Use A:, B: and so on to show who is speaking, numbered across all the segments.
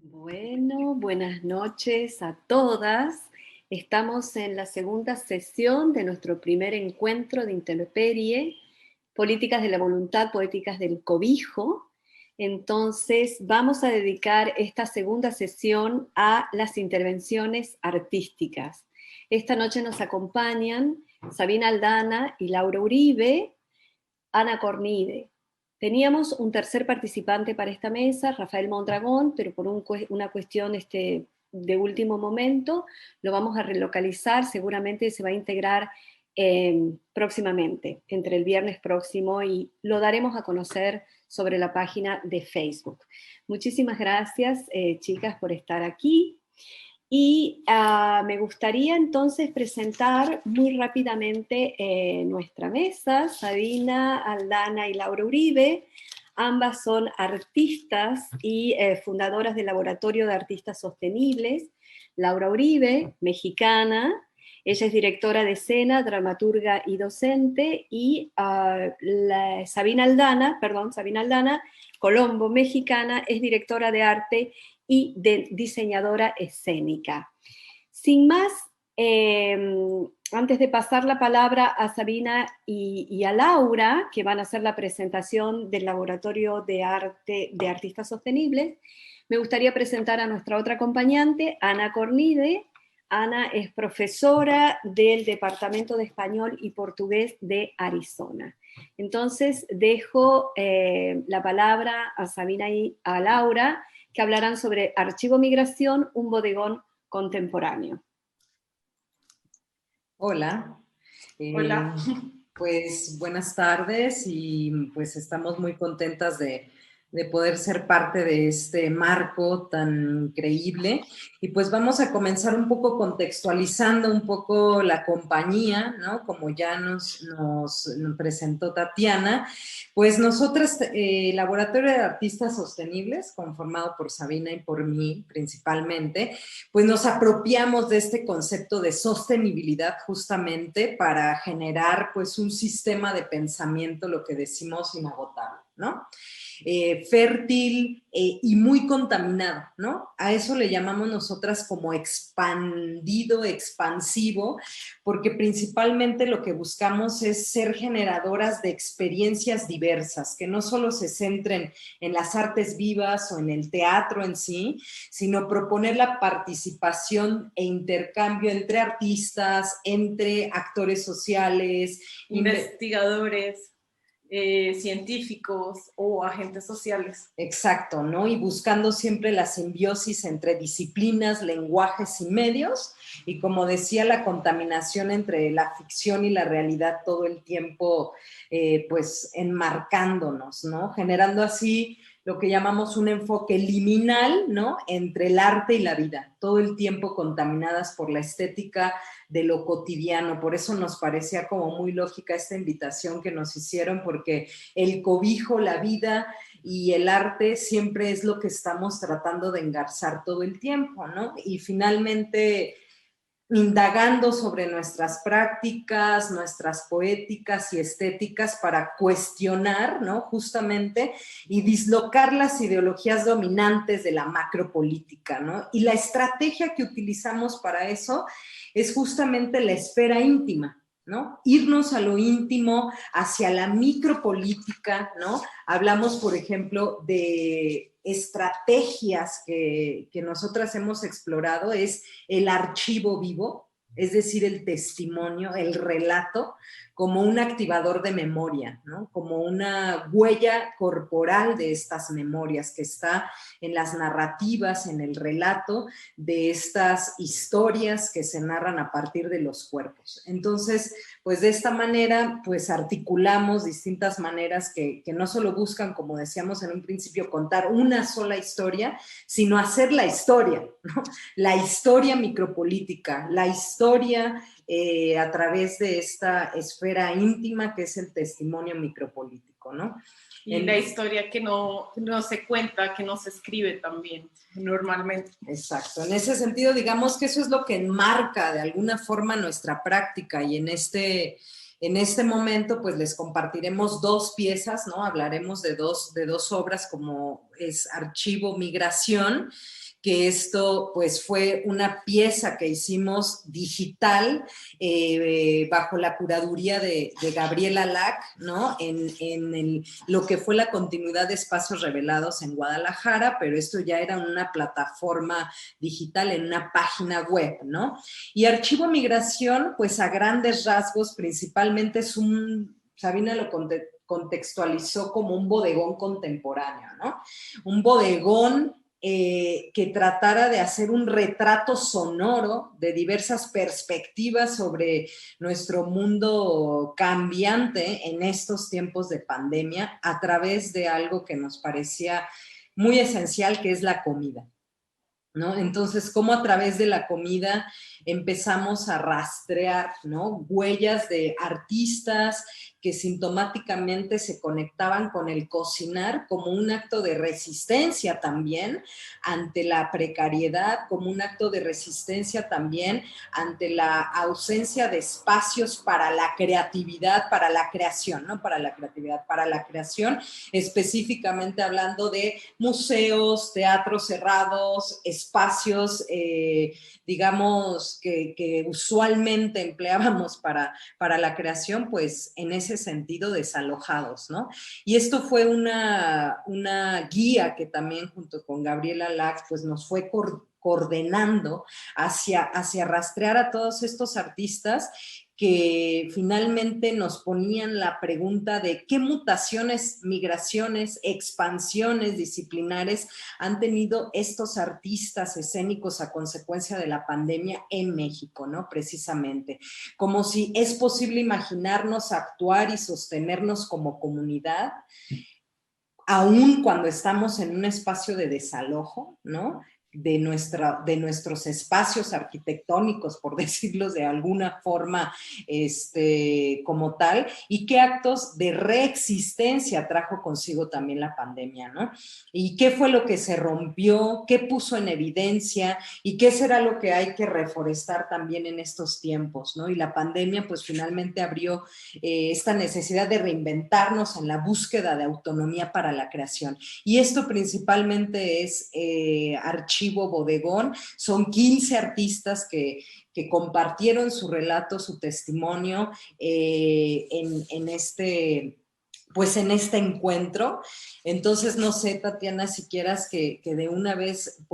A: Bueno, buenas noches a todas. Estamos en la segunda sesión de nuestro primer encuentro de Intemperie, Políticas de la Voluntad, Poéticas del Cobijo. Entonces, vamos a dedicar esta segunda sesión a las intervenciones artísticas. Esta noche nos acompañan Sabina Aldana y Laura Uribe, Ana Cornide. Teníamos un tercer participante para esta mesa, Rafael Mondragón, pero por una cuestión de último momento lo vamos a relocalizar, seguramente se va a integrar próximamente, entre el viernes próximo, y lo daremos a conocer sobre la página de Facebook. Muchísimas gracias, chicas, por estar aquí. Y me gustaría entonces presentar muy rápidamente nuestra mesa. Sabina Aldana y Laura Uribe, ambas son artistas y fundadoras del Laboratorio de Artistas Sostenibles. Laura Uribe, mexicana, ella es directora de escena, dramaturga y docente, y Sabina Aldana, Colombo, mexicana, es directora de arte y de diseñadora escénica. Sin más, antes de pasar la palabra a Sabina y a Laura, que van a hacer la presentación del Laboratorio de Arte de Artistas Sostenibles, me gustaría presentar a nuestra otra acompañante, Ana Cornide. Ana es profesora del Departamento de Español y Portugués de Arizona. Entonces, dejo la palabra a Sabina y a Laura, que hablarán sobre Archivo Migración, un bodegón contemporáneo.
B: Hola.
C: Hola.
B: Pues buenas tardes y pues estamos muy contentas de poder ser parte de este marco tan increíble. Y pues vamos a comenzar un poco contextualizando un poco la compañía, ¿no? Como ya nos presentó Tatiana, pues nosotras, Laboratorio de Artistas Sostenibles, conformado por Sabina y por mí principalmente, pues nos apropiamos de este concepto de sostenibilidad justamente para generar pues un sistema de pensamiento, lo que decimos inagotable, ¿no? Fértil y muy contaminado, ¿no? A eso le llamamos nosotras como expandido, expansivo, porque principalmente lo que buscamos es ser generadoras de experiencias diversas, que no solo se centren en las artes vivas o en el teatro en sí, sino proponer la participación e intercambio entre artistas, entre actores sociales,
C: investigadores, científicos o agentes sociales.
B: Exacto, ¿no? Y buscando siempre la simbiosis entre disciplinas, lenguajes y medios, y como decía, la contaminación entre la ficción y la realidad todo el tiempo, pues enmarcándonos, ¿no? Generando así lo que llamamos un enfoque liminal, ¿no? Entre el arte y la vida, todo el tiempo contaminadas por la estética de lo cotidiano. Por eso nos parecía como muy lógica esta invitación que nos hicieron, porque el cobijo, la vida y el arte siempre es lo que estamos tratando de engarzar todo el tiempo, ¿no? Y finalmente indagando sobre nuestras prácticas, nuestras poéticas y estéticas para cuestionar, ¿no? Justamente, y dislocar las ideologías dominantes de la macropolítica, ¿no? Y la estrategia que utilizamos para eso es justamente la esfera íntima, ¿no? Irnos a lo íntimo, hacia la micropolítica, ¿no? Hablamos, por ejemplo, de estrategias que nosotras hemos explorado, es el archivo vivo, es decir, el testimonio, el relato, como un activador de memoria, ¿no? Como una huella corporal de estas memorias que está en las narrativas, en el relato de estas historias que se narran a partir de los cuerpos. Entonces, pues de esta manera, pues articulamos distintas maneras que no solo buscan, como decíamos en un principio, contar una sola historia, sino hacer la historia, ¿no? La historia micropolítica, la historia a través de esta esfera íntima que es el testimonio micropolítico. México, ¿no?
C: Y la historia que no se cuenta, que no se escribe también, normalmente.
B: Exacto. En ese sentido, digamos que eso es lo que enmarca de alguna forma nuestra práctica, y en este momento, pues les compartiremos dos piezas, ¿no? Hablaremos de dos obras, como es Archivo Migración, que esto pues fue una pieza que hicimos digital bajo la curaduría de Gabriela Lack, ¿no? En lo que fue la continuidad de Espacios Revelados en Guadalajara, pero esto ya era una plataforma digital en una página web, ¿no? Y Archivo Migración, pues a grandes rasgos, principalmente es Sabina lo contextualizó como un bodegón contemporáneo, ¿no? Un bodegón que tratara de hacer un retrato sonoro de diversas perspectivas sobre nuestro mundo cambiante en estos tiempos de pandemia a través de algo que nos parecía muy esencial, que es la comida, ¿no? Entonces, cómo a través de la comida empezamos a rastrear, ¿no? Huellas de artistas que sintomáticamente se conectaban con el cocinar como un acto de resistencia también ante la precariedad, como un acto de resistencia también ante la ausencia de espacios para la creatividad, para la creación, ¿no? Para la creatividad, para la creación, específicamente hablando de museos, teatros cerrados, espacios, digamos, que usualmente empleábamos para la creación, pues en ese sentido desalojados, ¿no? Y esto fue una guía que también junto con Gabriela Lack, pues nos fue coordenando hacia rastrear a todos estos artistas que finalmente nos ponían la pregunta de qué mutaciones, migraciones, expansiones disciplinares han tenido estos artistas escénicos a consecuencia de la pandemia en México, ¿no? Precisamente, como si es posible imaginarnos actuar y sostenernos como comunidad, aún cuando estamos en un espacio de desalojo, ¿no? De nuestros espacios arquitectónicos, por decirlos de alguna forma, como tal, y qué actos de reexistencia trajo consigo también la pandemia, ¿no? Y qué fue lo que se rompió, qué puso en evidencia, y qué será lo que hay que reforestar también en estos tiempos, ¿no? Y la pandemia, pues finalmente abrió esta necesidad de reinventarnos en la búsqueda de autonomía para la creación. Y esto principalmente es Archivo Bodegón. Son 15 artistas que compartieron su relato, su testimonio en este encuentro. Entonces, no sé, Tatiana, si quieras que de una vez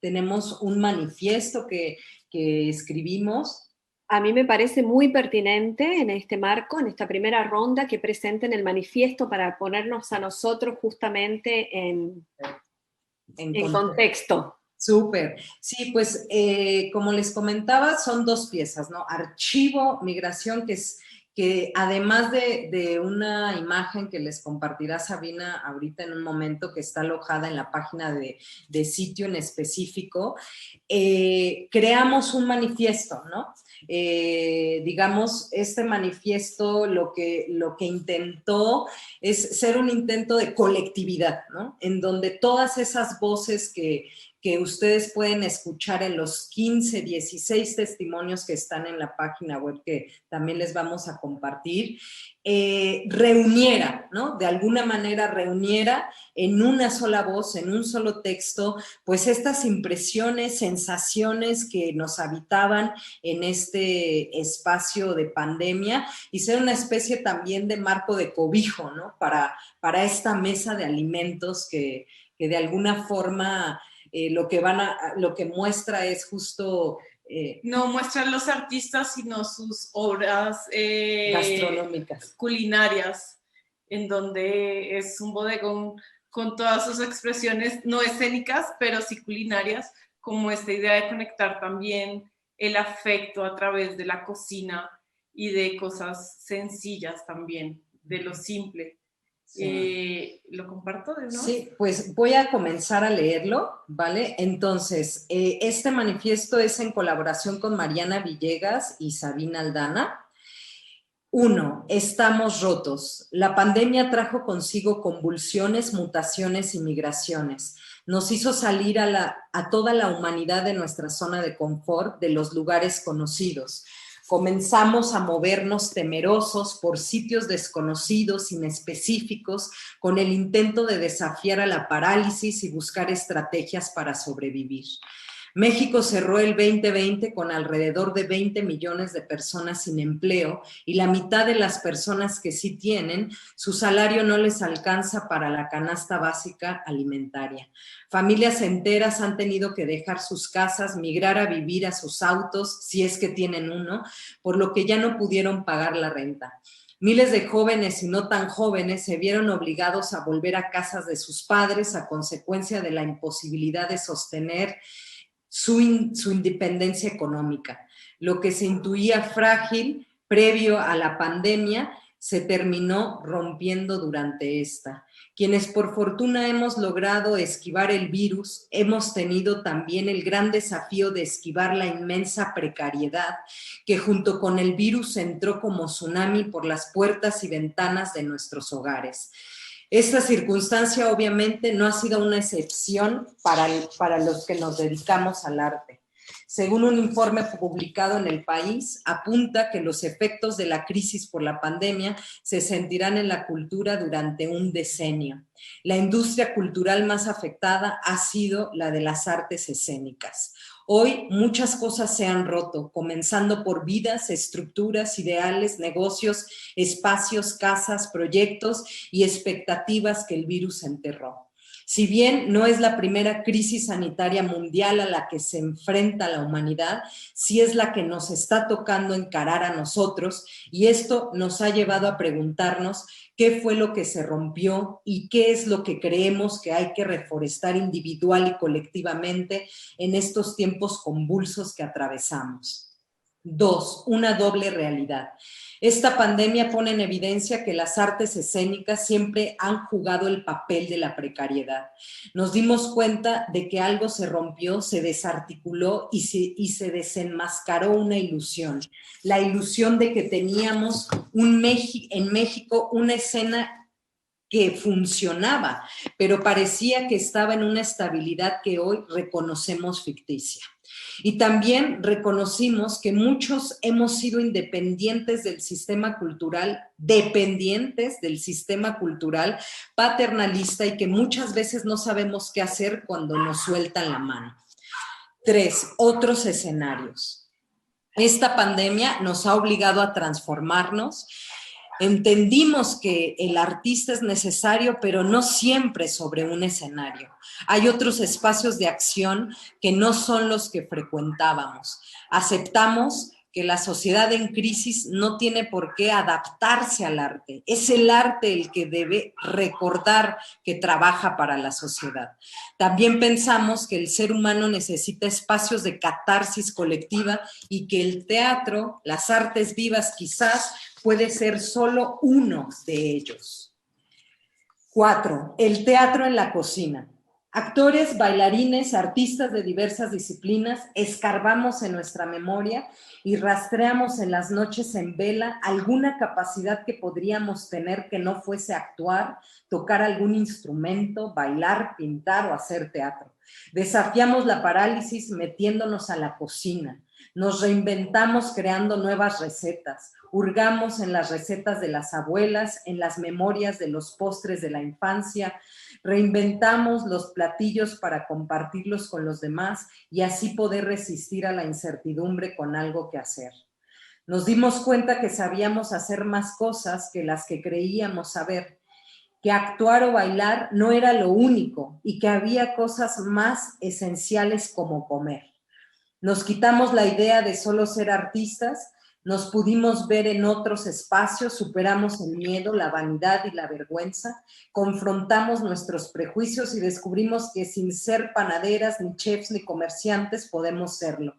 B: tenemos un manifiesto que escribimos.
A: A mí me parece muy pertinente en este marco, en esta primera ronda, que presenten el manifiesto para ponernos a nosotros justamente en contexto.
B: Súper. Sí, pues como les comentaba, son dos piezas, ¿no? Archivo Migración, que además de una imagen que les compartirá Sabina ahorita en un momento, que está alojada en la página de sitio en específico, creamos un manifiesto, ¿no? Digamos, este manifiesto lo que intentó es ser un intento de colectividad, ¿no? En donde todas esas voces que ustedes pueden escuchar en los 15, 16 testimonios que están en la página web, que también les vamos a compartir, reuniera, ¿no? De alguna manera reuniera en una sola voz, en un solo texto, pues estas impresiones, sensaciones que nos habitaban en este espacio de pandemia, y ser una especie también de marco de cobijo, ¿no? Para esta mesa de alimentos que de alguna forma lo que muestra es justo...
C: no muestran los artistas, sino sus obras
B: gastronómicas,
C: culinarias, en donde es un bodegón con todas sus expresiones, no escénicas, pero sí culinarias, como esta idea de conectar también el afecto a través de la cocina y de cosas sencillas también, de lo simple. Sí. ¿Lo comparto de nuevo?
B: Sí, pues voy a comenzar a leerlo, ¿vale? Entonces, este manifiesto es en colaboración con Mariana Villegas y Sabina Aldana. 1. Estamos rotos. La pandemia trajo consigo convulsiones, mutaciones y migraciones. Nos hizo salir a toda la humanidad de nuestra zona de confort, de los lugares conocidos. Comenzamos a movernos temerosos por sitios desconocidos, inespecíficos, con el intento de desafiar a la parálisis y buscar estrategias para sobrevivir. México cerró el 2020 con alrededor de 20 millones de personas sin empleo y la mitad de las personas que sí tienen, su salario no les alcanza para la canasta básica alimentaria. Familias enteras han tenido que dejar sus casas, migrar a vivir a sus autos, si es que tienen uno, por lo que ya no pudieron pagar la renta. Miles de jóvenes y no tan jóvenes se vieron obligados a volver a casas de sus padres a consecuencia de la imposibilidad de sostener su independencia económica. Lo que se intuía frágil previo a la pandemia se terminó rompiendo durante esta. Quienes por fortuna hemos logrado esquivar el virus, hemos tenido también el gran desafío de esquivar la inmensa precariedad que junto con el virus entró como tsunami por las puertas y ventanas de nuestros hogares. Esta circunstancia obviamente no ha sido una excepción para los que nos dedicamos al arte. Según un informe publicado en El País, apunta que los efectos de la crisis por la pandemia se sentirán en la cultura durante un decenio. La industria cultural más afectada ha sido la de las artes escénicas. Hoy muchas cosas se han roto, comenzando por vidas, estructuras, ideales, negocios, espacios, casas, proyectos y expectativas que el virus enterró. Si bien no es la primera crisis sanitaria mundial a la que se enfrenta la humanidad, sí es la que nos está tocando encarar a nosotros, y esto nos ha llevado a preguntarnos qué fue lo que se rompió y qué es lo que creemos que hay que reforestar individual y colectivamente en estos tiempos convulsos que atravesamos. 2. Una doble realidad. Esta pandemia pone en evidencia que las artes escénicas siempre han jugado el papel de la precariedad. Nos dimos cuenta de que algo se rompió, se desarticuló y se desenmascaró una ilusión. La ilusión de que teníamos en México una escena que funcionaba, pero parecía que estaba en una estabilidad que hoy reconocemos ficticia. Y también reconocimos que muchos hemos sido independientes del sistema cultural, dependientes del sistema cultural paternalista y que muchas veces no sabemos qué hacer cuando nos sueltan la mano. 3. Otros escenarios. Esta pandemia nos ha obligado a transformarnos. Entendimos que el artista es necesario, pero no siempre sobre un escenario. Hay otros espacios de acción que no son los que frecuentábamos. Aceptamos que la sociedad en crisis no tiene por qué adaptarse al arte. Es el arte el que debe recordar que trabaja para la sociedad. También pensamos que el ser humano necesita espacios de catarsis colectiva y que el teatro, las artes vivas quizás, puede ser solo uno de ellos. 4. El teatro en la cocina. Actores, bailarines, artistas de diversas disciplinas, escarbamos en nuestra memoria y rastreamos en las noches en vela alguna capacidad que podríamos tener que no fuese actuar, tocar algún instrumento, bailar, pintar o hacer teatro. Desafiamos la parálisis metiéndonos a la cocina. Nos reinventamos creando nuevas recetas. Hurgamos en las recetas de las abuelas, en las memorias de los postres de la infancia, reinventamos los platillos para compartirlos con los demás y así poder resistir a la incertidumbre con algo que hacer. Nos dimos cuenta que sabíamos hacer más cosas que las que creíamos saber, que actuar o bailar no era lo único y que había cosas más esenciales como comer. Nos quitamos la idea de solo ser artistas, nos pudimos ver en otros espacios, superamos el miedo, la vanidad y la vergüenza, confrontamos nuestros prejuicios y descubrimos que sin ser panaderas, ni chefs, ni comerciantes podemos serlo.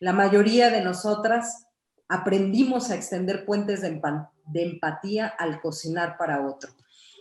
B: La mayoría de nosotras aprendimos a extender puentes de empatía al cocinar para otro.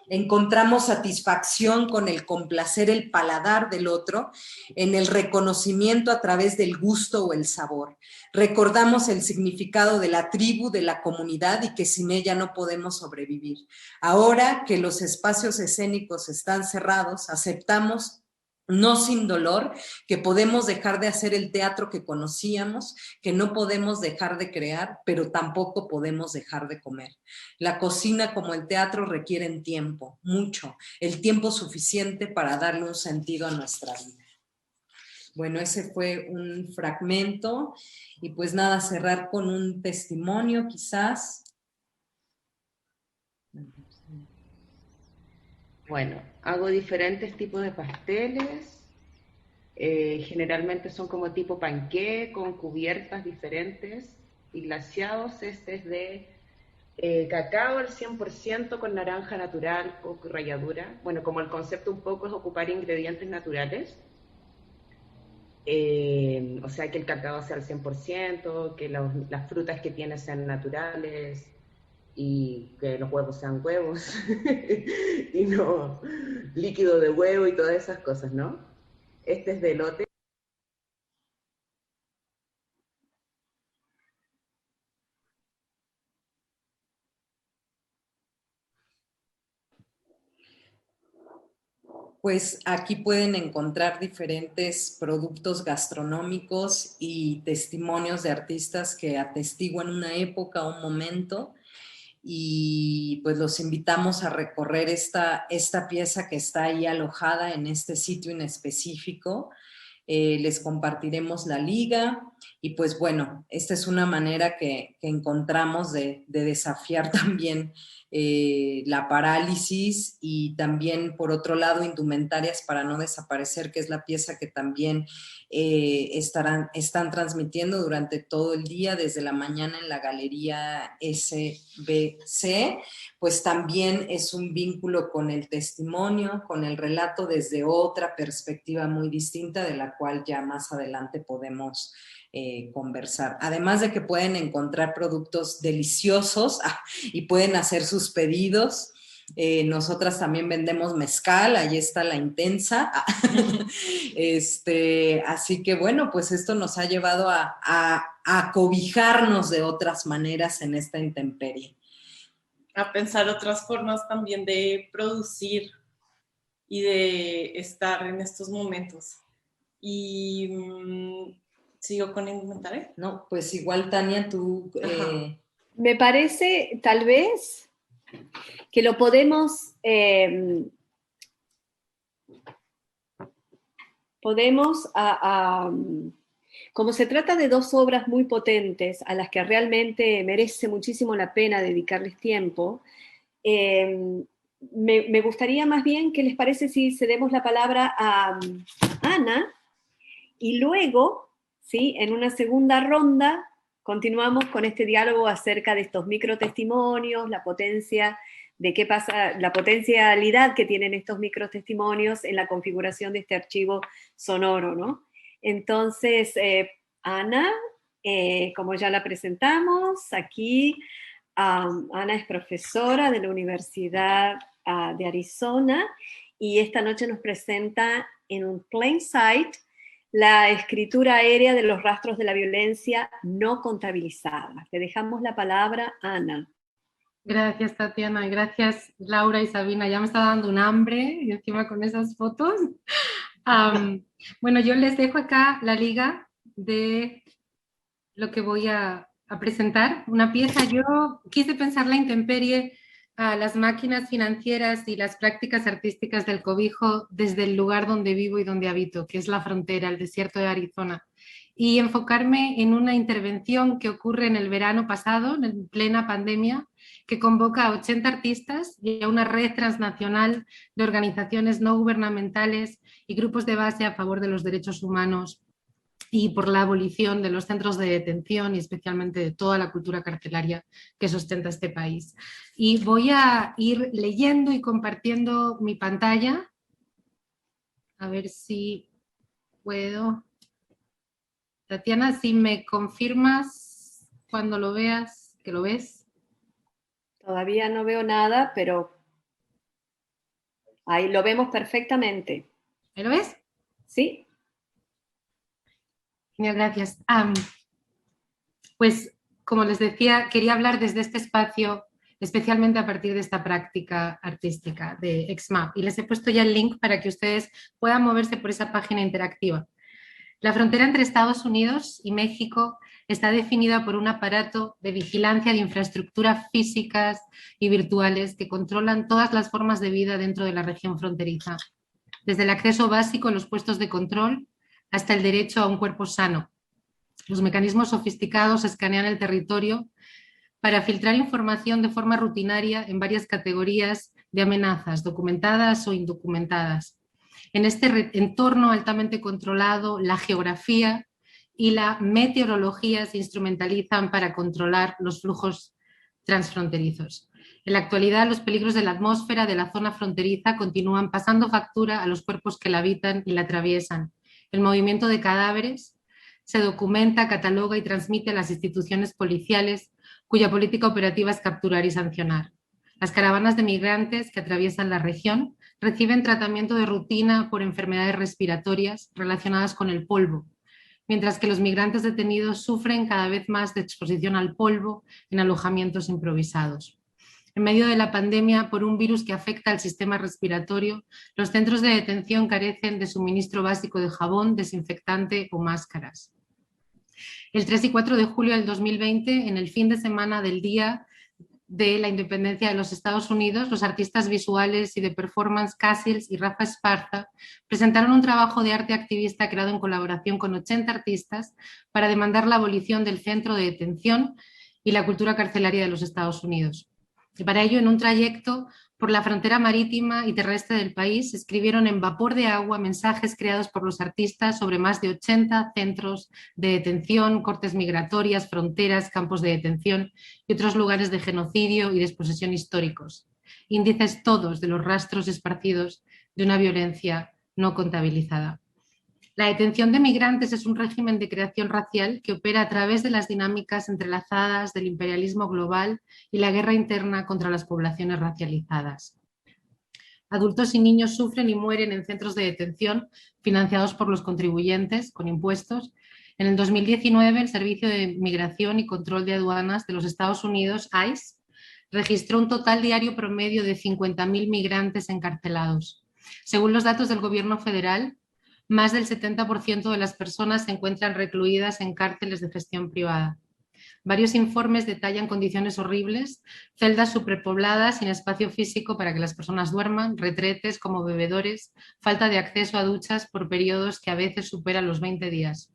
B: Encontramos satisfacción con el complacer el paladar del otro, en el reconocimiento a través del gusto o el sabor. Recordamos el significado de la tribu, de la comunidad y que sin ella no podemos sobrevivir. Ahora que los espacios escénicos están cerrados, aceptamos, no sin dolor, que podemos dejar de hacer el teatro que conocíamos, que no podemos dejar de crear, pero tampoco podemos dejar de comer. La cocina como el teatro requieren tiempo, mucho, el tiempo suficiente para darle un sentido a nuestra vida. Bueno, ese fue un fragmento y pues nada, cerrar con un testimonio quizás.
D: Bueno, hago diferentes tipos de pasteles. Generalmente son como tipo panqué, con cubiertas diferentes y glaseados. Este es de cacao al 100% con naranja natural, poco y ralladura. Bueno, como el concepto un poco es ocupar ingredientes naturales. O sea, que el cacao sea al 100%, que las frutas que tiene sean naturales y que los huevos sean huevos y no líquido de huevo y todas esas cosas, ¿no? Este es de elote.
B: Pues aquí pueden encontrar diferentes productos gastronómicos y testimonios de artistas que atestiguan una época, un momento, y pues los invitamos a recorrer esta pieza que está ahí alojada en este sitio en específico. Les compartiremos la liga y pues bueno, esta es una manera que encontramos de desafiar también la parálisis y también por otro lado indumentarias para no desaparecer, que es la pieza que también están transmitiendo durante todo el día desde la mañana en la Galería SBC, pues también es un vínculo con el testimonio, con el relato desde otra perspectiva muy distinta de la cual ya más adelante podemos conversar. Además de que pueden encontrar productos deliciosos y pueden hacer sus pedidos. Nosotras también vendemos mezcal, ahí está la intensa. Así que bueno, pues esto nos ha llevado a cobijarnos de otras maneras en esta intemperie.
C: A pensar otras formas también de producir y de estar en estos momentos. Y sigo con indumentaria.
B: No, pues igual Tania, tú...
A: Me parece tal vez que lo podemos como se trata de dos obras muy potentes a las que realmente merece muchísimo la pena dedicarles tiempo, me gustaría más bien, ¿qué les parece si cedemos la palabra a Ana y luego, ¿sí?, en una segunda ronda continuamos con este diálogo acerca de estos microtestimonios, la potencia de qué pasa, la potencialidad que tienen estos microtestimonios en la configuración de este archivo sonoro, ¿no? Entonces, Ana, como ya la presentamos, aquí Ana es profesora de la Universidad de Arizona y esta noche nos presenta en un plain sight la escritura aérea de los rastros de la violencia no contabilizada. Le dejamos la palabra a Ana.
E: Gracias, Tatiana. Gracias, Laura y Sabina. Ya me está dando un hambre y encima con esas fotos. Bueno, yo les dejo acá la liga de lo que voy a presentar. Una pieza, yo quise pensar la intemperie a las máquinas financieras y las prácticas artísticas del cobijo desde el lugar donde vivo y donde habito, que es la frontera, el desierto de Arizona. Y enfocarme en una intervención que ocurre en el verano pasado, en plena pandemia, que convoca a 80 artistas y a una red transnacional de organizaciones no gubernamentales y grupos de base a favor de los derechos humanos y por la abolición de los centros de detención y especialmente de toda la cultura carcelaria que sustenta este país. Y voy a ir leyendo y compartiendo mi pantalla. A ver si puedo. Tatiana, si me confirmas cuando lo veas, que lo ves.
A: Todavía no veo nada, pero Ahí lo vemos perfectamente.
E: ¿Me lo ves?
A: ¿Sí?
E: Genial, gracias. Pues, como les decía, quería hablar desde este espacio, especialmente a partir de esta práctica artística de XMAP. Y les he puesto ya el link para que ustedes puedan moverse por esa página interactiva. La frontera entre Estados Unidos y México está definida por un aparato de vigilancia de infraestructuras físicas y virtuales que controlan todas las formas de vida dentro de la región fronteriza, desde el acceso básico a los puestos de control hasta el derecho a un cuerpo sano. Los mecanismos sofisticados escanean el territorio para filtrar información de forma rutinaria en varias categorías de amenazas, documentadas o indocumentadas. En este entorno altamente controlado, la geografía y la meteorología se instrumentalizan para controlar los flujos transfronterizos. En la actualidad, los peligros de la atmósfera de la zona fronteriza continúan pasando factura a los cuerpos que la habitan y la atraviesan. El movimiento de cadáveres se documenta, cataloga y transmite a las instituciones policiales, cuya política operativa es capturar y sancionar. Las caravanas de migrantes que atraviesan la región reciben tratamiento de rutina por enfermedades respiratorias relacionadas con el polvo, mientras que los migrantes detenidos sufren cada vez más de exposición al polvo en alojamientos improvisados. En medio de la pandemia por un virus que afecta al sistema respiratorio, los centros de detención carecen de suministro básico de jabón, desinfectante o máscaras. El 3 y 4 de julio del 2020, en el fin de semana del Día de la Independencia de los Estados Unidos, los artistas visuales y de performance Cassils y Rafa Esparza presentaron un trabajo de arte activista creado en colaboración con 80 artistas para demandar la abolición del centro de detención y la cultura carcelaria de los Estados Unidos. Y para ello, en un trayecto por la frontera marítima y terrestre del país, escribieron en vapor de agua mensajes creados por los artistas sobre más de 80 centros de detención, cortes migratorias, fronteras, campos de detención y otros lugares de genocidio y desposesión históricos. Índices todos de los rastros esparcidos de una violencia no contabilizada. La detención de migrantes es un régimen de creación racial que opera a través de las dinámicas entrelazadas del imperialismo global y la guerra interna contra las poblaciones racializadas. Adultos y niños sufren y mueren en centros de detención financiados por los contribuyentes con impuestos. En el 2019, el Servicio de Migración y Control de Aduanas de los Estados Unidos, ICE, registró un total diario promedio de 50.000 migrantes encarcelados. Según los datos del gobierno federal, más del 70% de las personas se encuentran recluidas en cárceles de gestión privada. Varios informes detallan condiciones horribles, celdas superpobladas sin espacio físico para que las personas duerman, retretes como bebedores, falta de acceso a duchas por periodos que a veces superan los 20 días.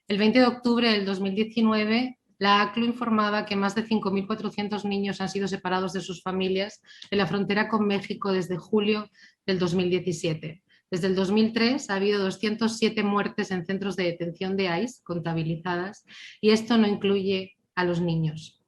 E: El 20 de octubre del 2019, la ACLU informaba que más de 5.400 niños han sido separados de sus familias en la frontera con México desde julio del 2017. Desde el 2003 ha habido 207 muertes en centros de detención de ICE contabilizadas y esto no incluye a los niños.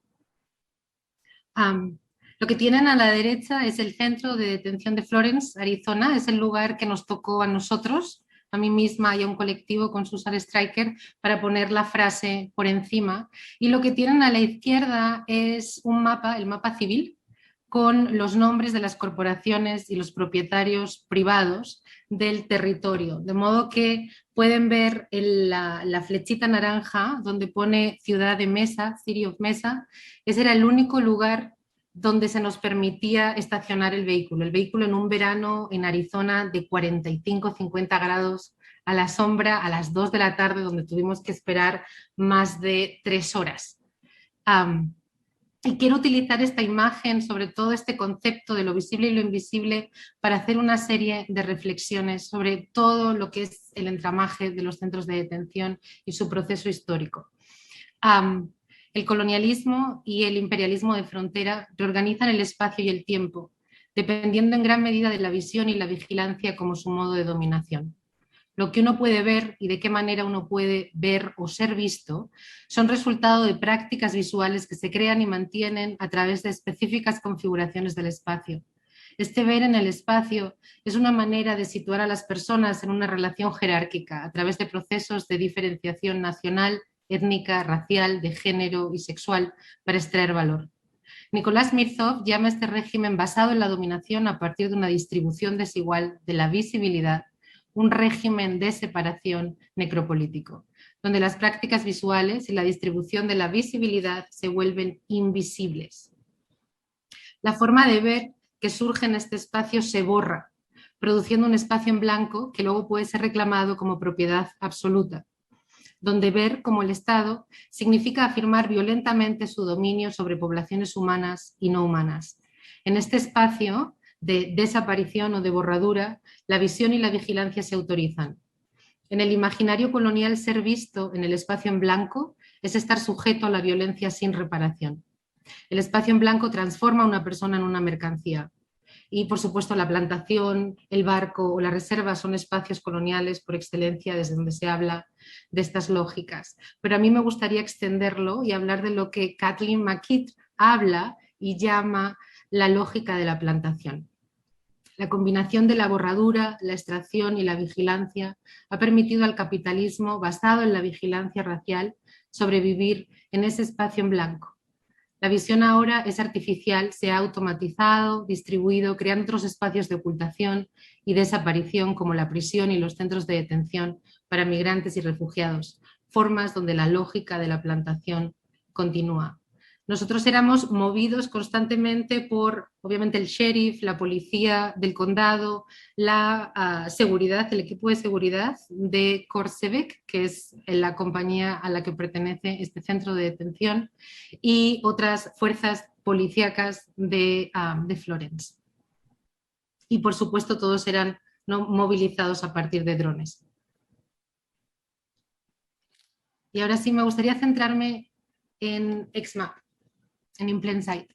E: Lo que tienen a la derecha es el centro de detención de Florence, Arizona. Es el lugar que nos tocó a nosotros, a mí misma y a un colectivo con Susan Stryker, para poner la frase por encima. Y lo que tienen a la izquierda es un mapa, el mapa civil, con los nombres de las corporaciones y los propietarios privados del territorio, de modo que pueden ver la flechita naranja donde pone Ciudad de Mesa, City of Mesa. Ese era el único lugar donde se nos permitía estacionar el vehículo en un verano en Arizona de 45-50 grados a la sombra a las 2 de la tarde, donde tuvimos que esperar más de 3 horas. Y quiero utilizar esta imagen, sobre todo este concepto de lo visible y lo invisible, para hacer una serie de reflexiones sobre todo lo que es el entramaje de los centros de detención y su proceso histórico. El colonialismo y el imperialismo de frontera reorganizan el espacio y el tiempo, dependiendo en gran medida de la visión y la vigilancia como su modo de dominación. Lo que uno puede ver y de qué manera uno puede ver o ser visto son resultado de prácticas visuales que se crean y mantienen a través de específicas configuraciones del espacio. Este ver en el espacio es una manera de situar a las personas en una relación jerárquica a través de procesos de diferenciación nacional, étnica, racial, de género y sexual para extraer valor. Nicolás Mirzov llama a este régimen basado en la dominación a partir de una distribución desigual de la visibilidad, un régimen de separación necropolítico, donde las prácticas visuales y la distribución de la visibilidad se vuelven invisibles. La forma de ver que surge en este espacio se borra, produciendo un espacio en blanco que luego puede ser reclamado como propiedad absoluta, donde ver como el Estado significa afirmar violentamente su dominio sobre poblaciones humanas y no humanas. En este espacio de desaparición o de borradura, la visión y la vigilancia se autorizan. En el imaginario colonial, ser visto en el espacio en blanco es estar sujeto a la violencia sin reparación. El espacio en blanco transforma a una persona en una mercancía. Y, por supuesto, la plantación, el barco o la reserva son espacios coloniales por excelencia desde donde se habla de estas lógicas. Pero a mí me gustaría extenderlo y hablar de lo que Kathleen McKeith habla y llama la lógica de la plantación. La combinación de la borradura, la extracción y la vigilancia ha permitido al capitalismo, basado en la vigilancia racial, sobrevivir en ese espacio en blanco. La visión ahora es artificial, se ha automatizado, distribuido, creando otros espacios de ocultación y desaparición como la prisión y los centros de detención para migrantes y refugiados, formas donde la lógica de la plantación continúa. Nosotros éramos movidos constantemente por, obviamente, el sheriff, la policía del condado, la seguridad, el equipo de seguridad de CORSEVIC, que es la compañía a la que pertenece este centro de detención, y otras fuerzas policíacas de Florence. Y, por supuesto, todos eran movilizados a partir de drones. Y ahora sí me gustaría centrarme en XMAP, en In Plain Sight.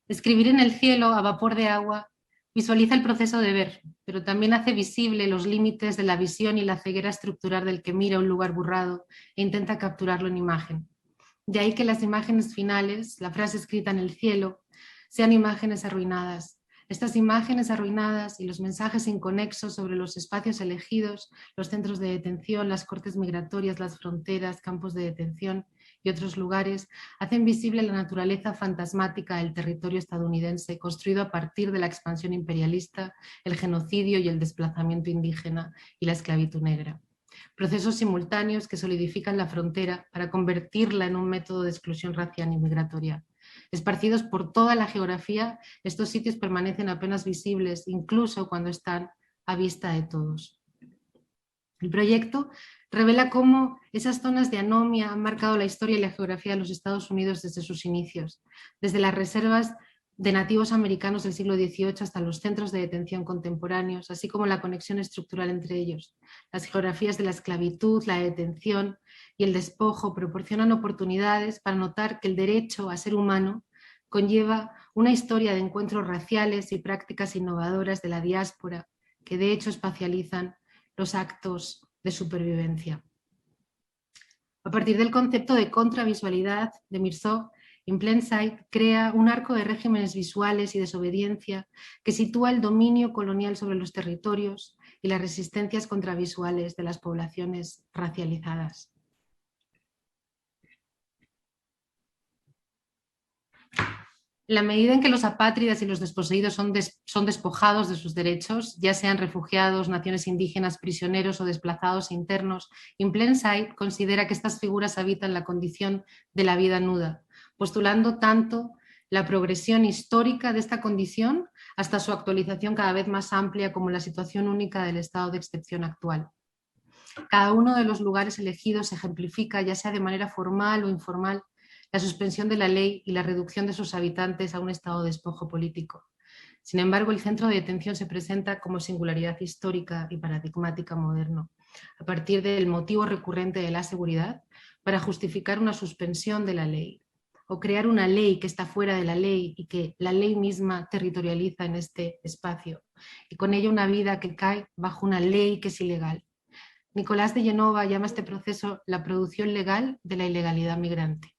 E: Escribir en el cielo a vapor de agua visualiza el proceso de ver, pero también hace visible los límites de la visión y la ceguera estructural del que mira un lugar borrado e intenta capturarlo en imagen. De ahí que las imágenes finales, la frase escrita en el cielo, sean imágenes arruinadas. Estas imágenes arruinadas y los mensajes inconexos sobre los espacios elegidos, los centros de detención, las cortes migratorias, las fronteras, campos de detención y otros lugares, hacen visible la naturaleza fantasmática del territorio estadounidense construido a partir de la expansión imperialista, el genocidio y el desplazamiento indígena y la esclavitud negra. Procesos simultáneos que solidifican la frontera para convertirla en un método de exclusión racial y migratoria. Esparcidos por toda la geografía, estos sitios permanecen apenas visibles, incluso cuando están a vista de todos. El proyecto revela cómo esas zonas de anomia han marcado la historia y la geografía de los Estados Unidos desde sus inicios, desde las reservas de nativos americanos del siglo XVIII hasta los centros de detención contemporáneos, así como la conexión estructural entre ellos. Las geografías de la esclavitud, la detención y el despojo proporcionan oportunidades para notar que el derecho a ser humano conlleva una historia de encuentros raciales y prácticas innovadoras de la diáspora que de hecho espacializan los actos de supervivencia. A partir del concepto de contravisualidad de Mirzov, In Plain Sight crea un arco de regímenes visuales y desobediencia que sitúa el dominio colonial sobre los territorios y las resistencias contravisuales de las poblaciones racializadas. En la medida en que los apátridas y los desposeídos son despojados de sus derechos, ya sean refugiados, naciones indígenas, prisioneros o desplazados internos, In Plain Sight considera que estas figuras habitan la condición de la vida nuda, postulando tanto la progresión histórica de esta condición hasta su actualización cada vez más amplia como la situación única del estado de excepción actual. Cada uno de los lugares elegidos ejemplifica, ya sea de manera formal o informal, la suspensión de la ley y la reducción de sus habitantes a un estado de despojo político. Sin embargo, el centro de detención se presenta como singularidad histórica y paradigmática moderno, a partir del motivo recurrente de la seguridad, para justificar una suspensión de la ley, o crear una ley que está fuera de la ley y que la ley misma territorializa en este espacio, y con ello una vida que cae bajo una ley que es ilegal. Nicolás de Genova llama a este proceso la producción legal de la ilegalidad migrante.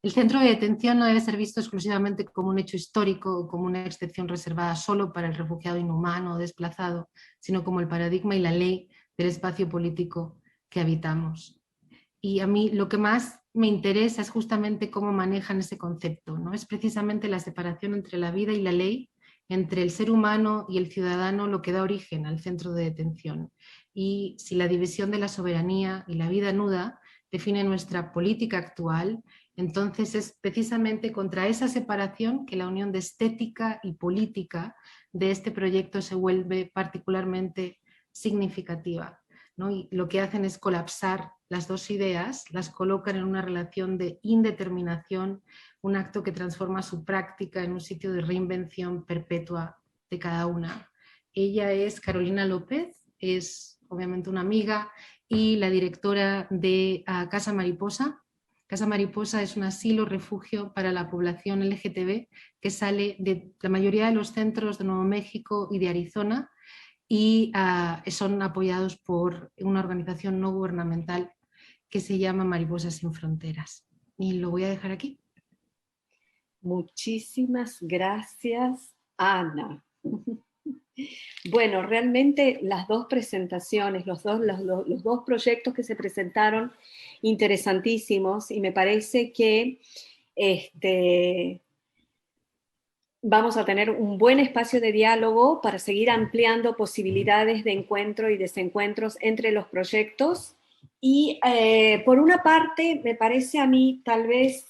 E: El centro de detención no debe ser visto exclusivamente como un hecho histórico o como una excepción reservada solo para el refugiado inhumano o desplazado, sino como el paradigma y la ley del espacio político que habitamos. Y a mí lo que más me interesa es justamente cómo manejan ese concepto, ¿no? Es precisamente la separación entre la vida y la ley, entre el ser humano y el ciudadano, lo que da origen al centro de detención. Y si la división de la soberanía y la vida nuda define nuestra política actual, entonces es precisamente contra esa separación que la unión de estética y política de este proyecto se vuelve particularmente significativa, ¿no? Y lo que hacen es colapsar las dos ideas, las colocan en una relación de indeterminación, un acto que transforma su práctica en un sitio de reinvención perpetua de cada una. Ella es Carolina López, es obviamente una amiga y la directora de Casa Mariposa. Casa Mariposa es un asilo refugio para la población LGTB que sale de la mayoría de los centros de Nuevo México y de Arizona, y son apoyados por una organización no gubernamental que se llama Mariposas Sin Fronteras. Y lo voy a dejar aquí.
A: Muchísimas gracias, Ana. Bueno, realmente las dos presentaciones, los dos proyectos que se presentaron, interesantísimos, y me parece que vamos a tener un buen espacio de diálogo para seguir ampliando posibilidades de encuentro y desencuentros entre los proyectos. Y por una parte, me parece a mí tal vez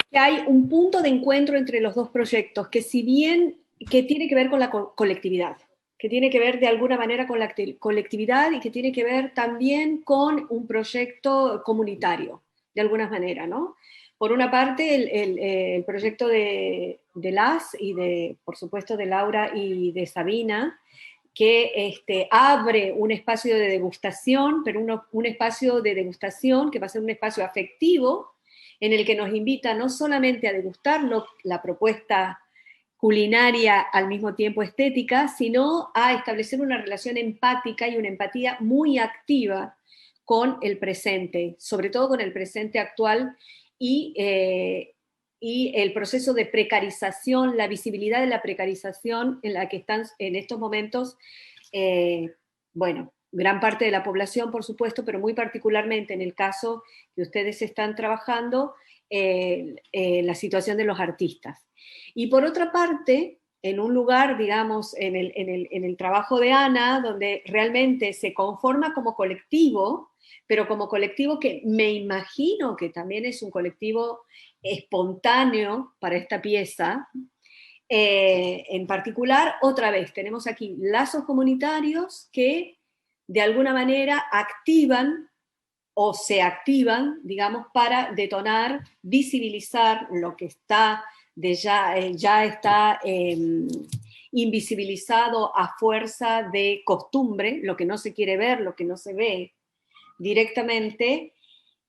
A: que hay un punto de encuentro entre los dos proyectos, que si bien que tiene que ver con la colectividad, que tiene que ver de alguna manera con la colectividad y que tiene que ver también con un proyecto comunitario, de alguna manera, ¿no? Por una parte, el proyecto de Las y por supuesto, de Laura y de Sabina, que abre un espacio de degustación, pero un espacio de degustación que va a ser un espacio afectivo, en el que nos invita no solamente a degustar la propuesta culinaria al mismo tiempo estética, sino a establecer una relación empática y una empatía muy activa con el presente, sobre todo con el presente actual y el proceso de precarización, la visibilidad de la precarización en la que están en estos momentos, bueno, gran parte de la población, por supuesto, pero muy particularmente en el caso que ustedes están trabajando, la situación de los artistas. Y por otra parte, en un lugar, digamos, en el trabajo de Ana, donde realmente se conforma como colectivo, pero como colectivo que me imagino que también es un colectivo espontáneo para esta pieza. En particular, otra vez, tenemos aquí lazos comunitarios que de alguna manera activan o se activan, digamos, para detonar, visibilizar lo que está ya está invisibilizado a fuerza de costumbre, lo que no se quiere ver, lo que no se ve directamente.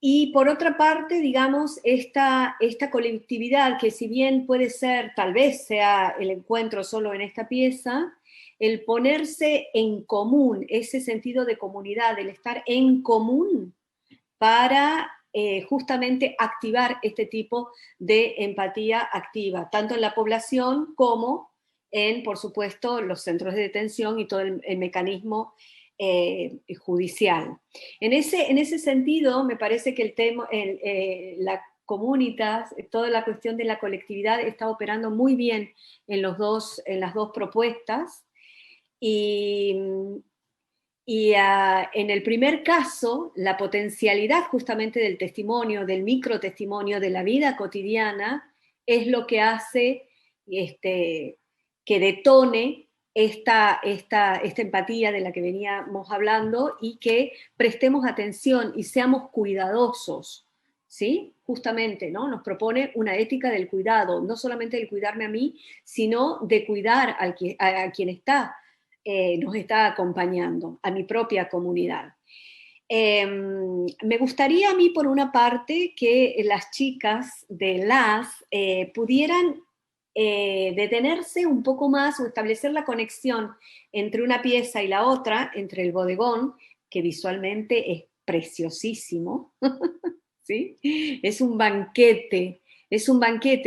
A: Y por otra parte, digamos, esta colectividad que si bien puede ser, tal vez sea el encuentro solo en esta pieza, el ponerse en común, ese sentido de comunidad, el estar en común para justamente activar este tipo de empatía activa, tanto en la población como en, por supuesto, los centros de detención y todo el mecanismo judicial. En ese sentido, me parece que el tema, la comunitas, toda la cuestión de la colectividad está operando muy bien en las dos propuestas. Y en el primer caso, la potencialidad justamente del testimonio, del microtestimonio, de la vida cotidiana, es lo que hace que detone esta empatía de la que veníamos hablando y que prestemos atención y seamos cuidadosos, ¿sí? Justamente, ¿no? Nos propone una ética del cuidado, no solamente del cuidarme a mí, sino de cuidar a quien nos está acompañando, a mi propia comunidad. Me gustaría a mí, por una parte, que las chicas de Las pudieran detenerse un poco más o establecer la conexión entre una pieza y la otra, entre el bodegón, que visualmente es preciosísimo, ¿sí? Es un banquete,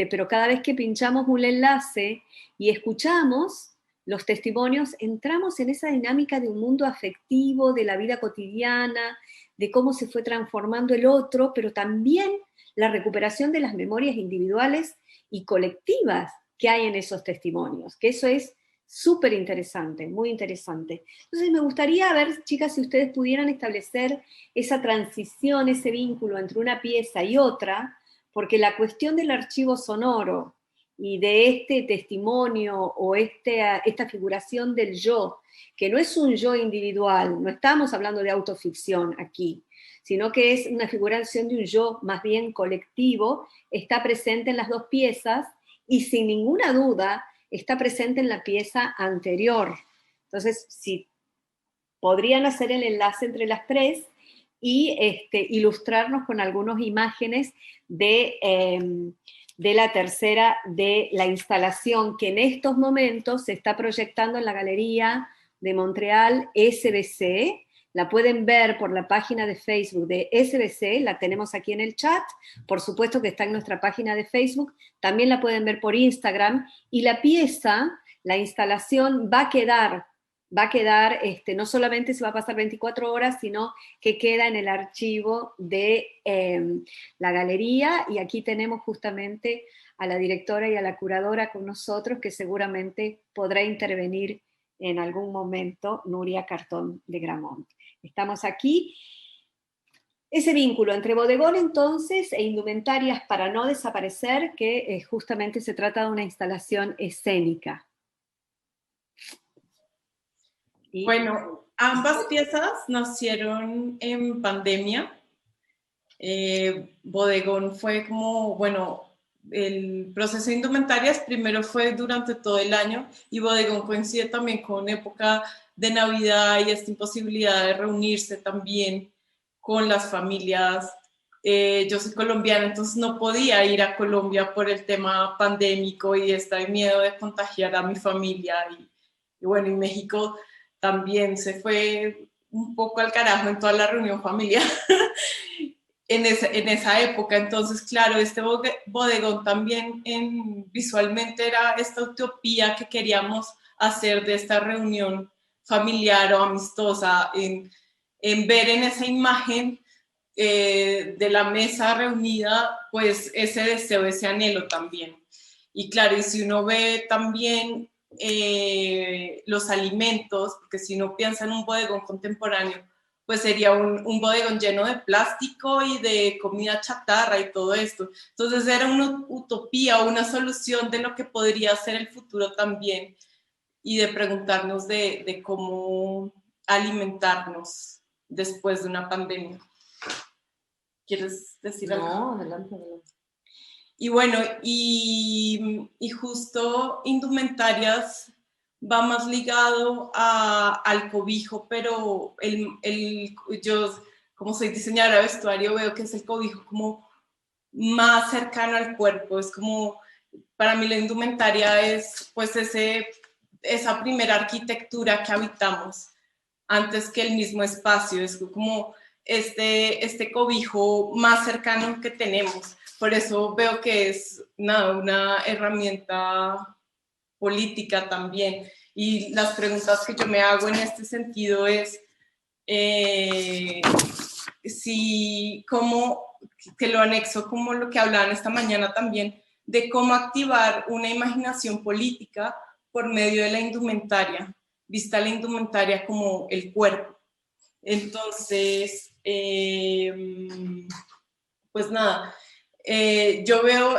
A: pero cada vez que pinchamos un enlace y escuchamos, los testimonios, entramos en esa dinámica de un mundo afectivo, de la vida cotidiana, de cómo se fue transformando el otro, pero también la recuperación de las memorias individuales y colectivas que hay en esos testimonios, que eso es súper interesante, muy interesante. Entonces me gustaría ver, chicas, si ustedes pudieran establecer esa transición, ese vínculo entre una pieza y otra, porque la cuestión del archivo sonoro y de este testimonio o esta figuración del yo, que no es un yo individual, no estamos hablando de autoficción aquí, sino que es una figuración de un yo más bien colectivo, está presente en las dos piezas y sin ninguna duda está presente en la pieza anterior. Entonces, si podrían hacer el enlace entre las tres y ilustrarnos con algunas imágenes de la tercera, de la instalación que en estos momentos se está proyectando en la Galería de Montreal SBC. La pueden ver por la página de Facebook de SBC, la tenemos aquí en el chat, por supuesto que está en nuestra página de Facebook, también la pueden ver por Instagram, y la pieza, la instalación va a quedar, no solamente se va a pasar 24 horas, sino que queda en el archivo de la galería, y aquí tenemos justamente a la directora y a la curadora con nosotros, que seguramente podrá intervenir en algún momento, Nuria Cartón de Gramont. Estamos aquí. Ese vínculo entre bodegón entonces e indumentarias para no desaparecer, que justamente se trata de una instalación escénica.
C: Y bueno, ambas piezas nacieron en pandemia. Bodegón fue como, bueno, el proceso de indumentarias primero fue durante todo el año y Bodegón coincide también con época de Navidad y esta imposibilidad de reunirse también con las familias. Yo soy colombiana, entonces no podía ir a Colombia por el tema pandémico y este miedo de contagiar a mi familia. Y bueno, y México también se fue un poco al carajo en toda la reunión familiar en esa época. Entonces, claro, este bodegón también visualmente era esta utopía que queríamos hacer de esta reunión familiar o amistosa, en ver en esa imagen de la mesa reunida, pues ese deseo, ese anhelo también. Y claro, y si uno ve también los alimentos, porque si uno piensa en un bodegón contemporáneo, pues sería un bodegón lleno de plástico y de comida chatarra y todo esto. Entonces era una utopía, una solución de lo que podría ser el futuro también, y de preguntarnos de cómo alimentarnos después de una pandemia. ¿Quieres decir algo?
B: No, adelante, adelante.
C: Y bueno, y justo indumentarias va más ligado al cobijo, pero yo, como soy diseñadora de vestuario, veo que es el cobijo como más cercano al cuerpo. Es como, para mí la indumentaria es pues esa primera arquitectura que habitamos antes que el mismo espacio. Es como este cobijo más cercano que tenemos. Por eso veo que es una herramienta política también. Y las preguntas que yo me hago en este sentido es que lo anexo como lo que hablaban esta mañana también, de cómo activar una imaginación política por medio de la indumentaria, vista la indumentaria como el cuerpo. Entonces, pues nada, yo veo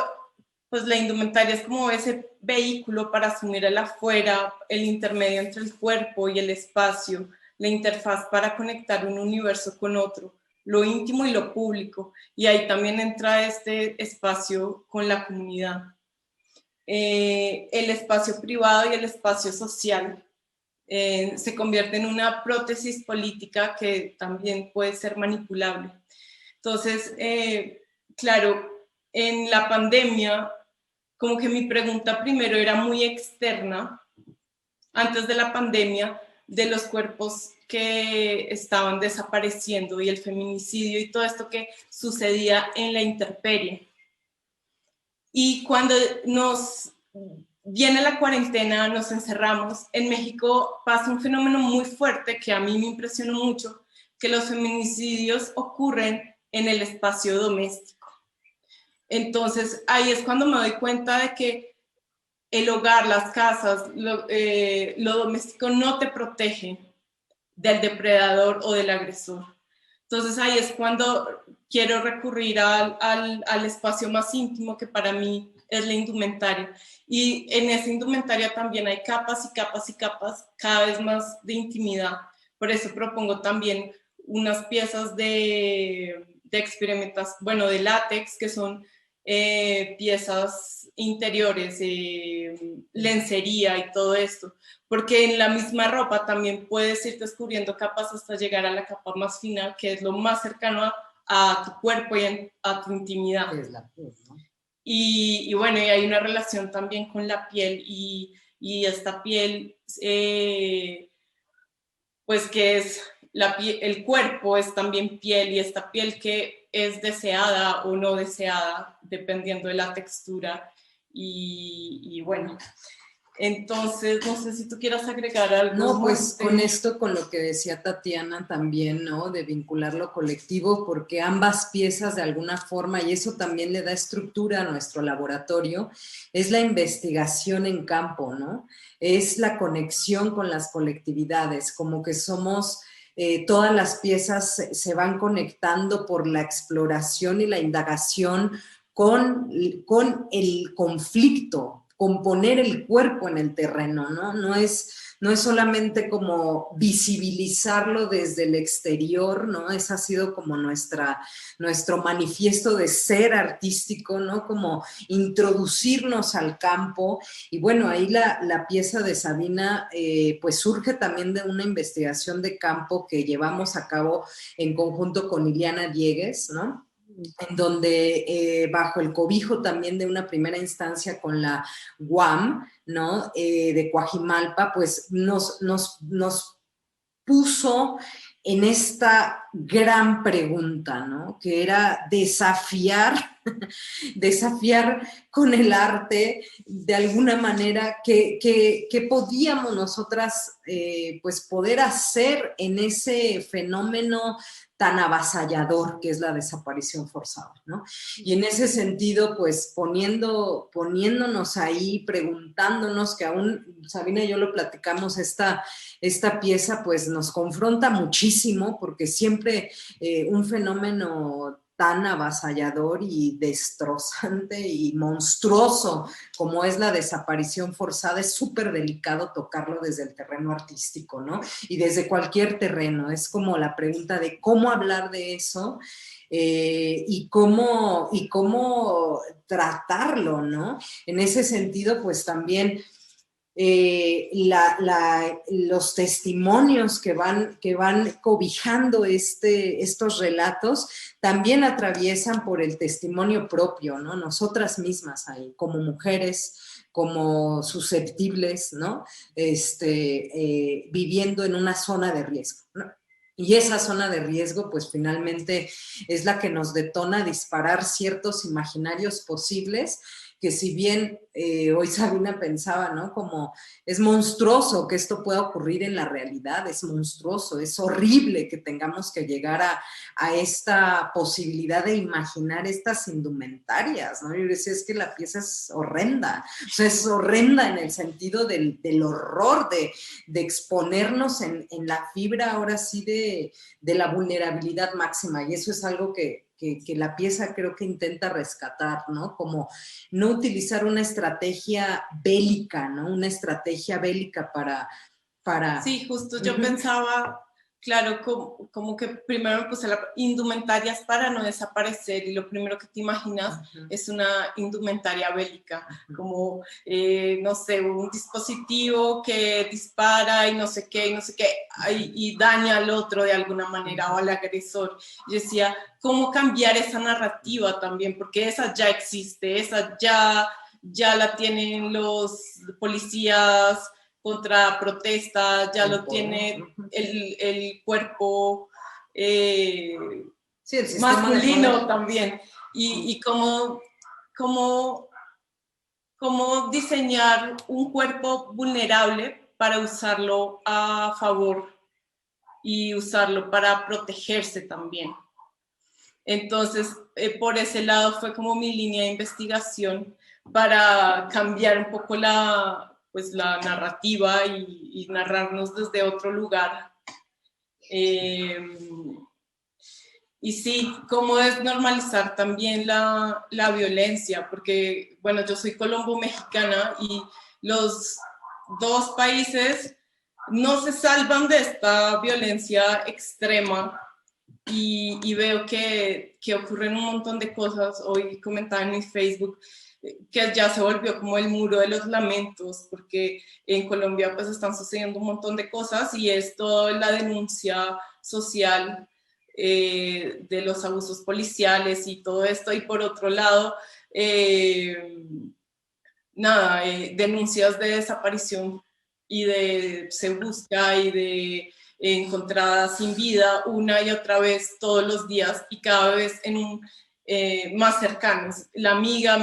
C: pues la indumentaria es como ese vehículo para asumir el afuera, el intermedio entre el cuerpo y el espacio, la interfaz para conectar un universo con otro, lo íntimo y lo público, y ahí también entra este espacio con la comunidad. El espacio privado y el espacio social se convierte en una prótesis política que también puede ser manipulable. Entonces, claro, en la pandemia, como que mi pregunta primero era muy externa, antes de la pandemia, de los cuerpos que estaban desapareciendo y el feminicidio y todo esto que sucedía en la intemperie. Y cuando nos viene la cuarentena, nos encerramos. En México pasa un fenómeno muy fuerte que a mí me impresionó mucho, que los feminicidios ocurren en el espacio doméstico. Entonces, ahí es cuando me doy cuenta de que el hogar, las casas, lo doméstico no te protege del depredador o del agresor. Entonces, ahí es cuando quiero recurrir al espacio más íntimo, que para mí es la indumentaria. Y en esa indumentaria también hay capas y capas y capas, cada vez más de intimidad. Por eso propongo también unas piezas de experimentación, bueno, de látex, que son piezas interiores, lencería y todo esto, porque en la misma ropa también puedes ir descubriendo capas hasta llegar a la capa más final, que es lo más cercano a tu cuerpo y a tu intimidad.
B: Es la piel, ¿no?
C: Y bueno, y hay una relación también con la piel y esta piel, pues que es el cuerpo es también piel, y esta piel que es deseada o no deseada, dependiendo de la textura. Y bueno, entonces no sé si tú quieras agregar algo.
B: No, pues con esto, con lo que decía Tatiana también, ¿no? De vincular lo colectivo, porque ambas piezas de alguna forma, y eso también le da estructura a nuestro laboratorio, es la investigación en campo, ¿no? Es la conexión con las colectividades, como que somos... todas las piezas se van conectando por la exploración y la indagación con el conflicto, con poner el cuerpo en el terreno, ¿no? No es solamente como visibilizarlo desde el exterior, ¿no? Ese ha sido como nuestro manifiesto de ser artístico, ¿no? Como introducirnos al campo. Y bueno, ahí la pieza de Sabina pues surge también de una investigación de campo que llevamos a cabo en conjunto con Iliana Diegues, ¿no? En donde bajo el cobijo también de una primera instancia con la UAM, ¿no? De Coajimalpa, pues nos puso en esta gran pregunta, ¿no? Que era desafiar con el arte, de alguna manera, que podíamos nosotras pues poder hacer en ese fenómeno tan avasallador que es la desaparición forzada, ¿no? Y en ese sentido, pues poniéndonos ahí, preguntándonos, que aún Sabina y yo lo platicamos, esta pieza pues nos confronta muchísimo, porque siempre un fenómeno tan avasallador y destrozante y monstruoso como es la desaparición forzada, es súper delicado tocarlo desde el terreno artístico, ¿no? Y desde cualquier terreno, es como la pregunta de cómo hablar de eso y cómo tratarlo, ¿no? En ese sentido, pues también los testimonios que van cobijando estos relatos también atraviesan por el testimonio propio, ¿no? Nosotras mismas ahí, como mujeres, como susceptibles, ¿no? Viviendo en una zona de riesgo, ¿no? Y esa zona de riesgo, pues finalmente es la que nos detona a disparar ciertos imaginarios posibles, que si bien hoy Sabina pensaba, ¿no? Como es monstruoso que esto pueda ocurrir en la realidad, es monstruoso, es horrible que tengamos que llegar a esta posibilidad de imaginar estas indumentarias, ¿no? Yo decía, es que la pieza es horrenda, o sea, es horrenda en el sentido del horror de exponernos en la fibra, ahora sí, de la vulnerabilidad máxima, y eso es algo que la pieza creo que intenta rescatar, ¿no? Como no utilizar una estrategia bélica, ¿no? Una estrategia bélica para...
C: Sí, justo yo pensaba, claro, como que primero me puse indumentarias para no desaparecer, y lo primero que te imaginas es una indumentaria bélica, como, no sé, un dispositivo que dispara y no sé qué, y daña al otro de alguna manera o al agresor. Yo decía, ¿cómo cambiar esa narrativa también? Porque esa ya existe, esa ya la tienen los policías contra protesta, ya lo tiene el cuerpo
B: sí, el
C: masculino también. Y cómo cómo diseñar un cuerpo vulnerable para usarlo a favor y usarlo para protegerse también. Entonces, por ese lado fue como mi línea de investigación para cambiar un poco la narrativa y narrarnos desde otro lugar. Y sí, cómo desnormalizar también la violencia, porque, bueno, yo soy colombo-mexicana y los dos países no se salvan de esta violencia extrema y veo que ocurren un montón de cosas. Hoy comentaba en mi Facebook que ya se volvió como el muro de los lamentos, porque en Colombia pues están sucediendo un montón de cosas y es toda la denuncia social de los abusos policiales y todo esto, y por otro lado, denuncias de desaparición y de se busca y de encontrada sin vida una y otra vez todos los días y cada vez más cercanos, la amiga,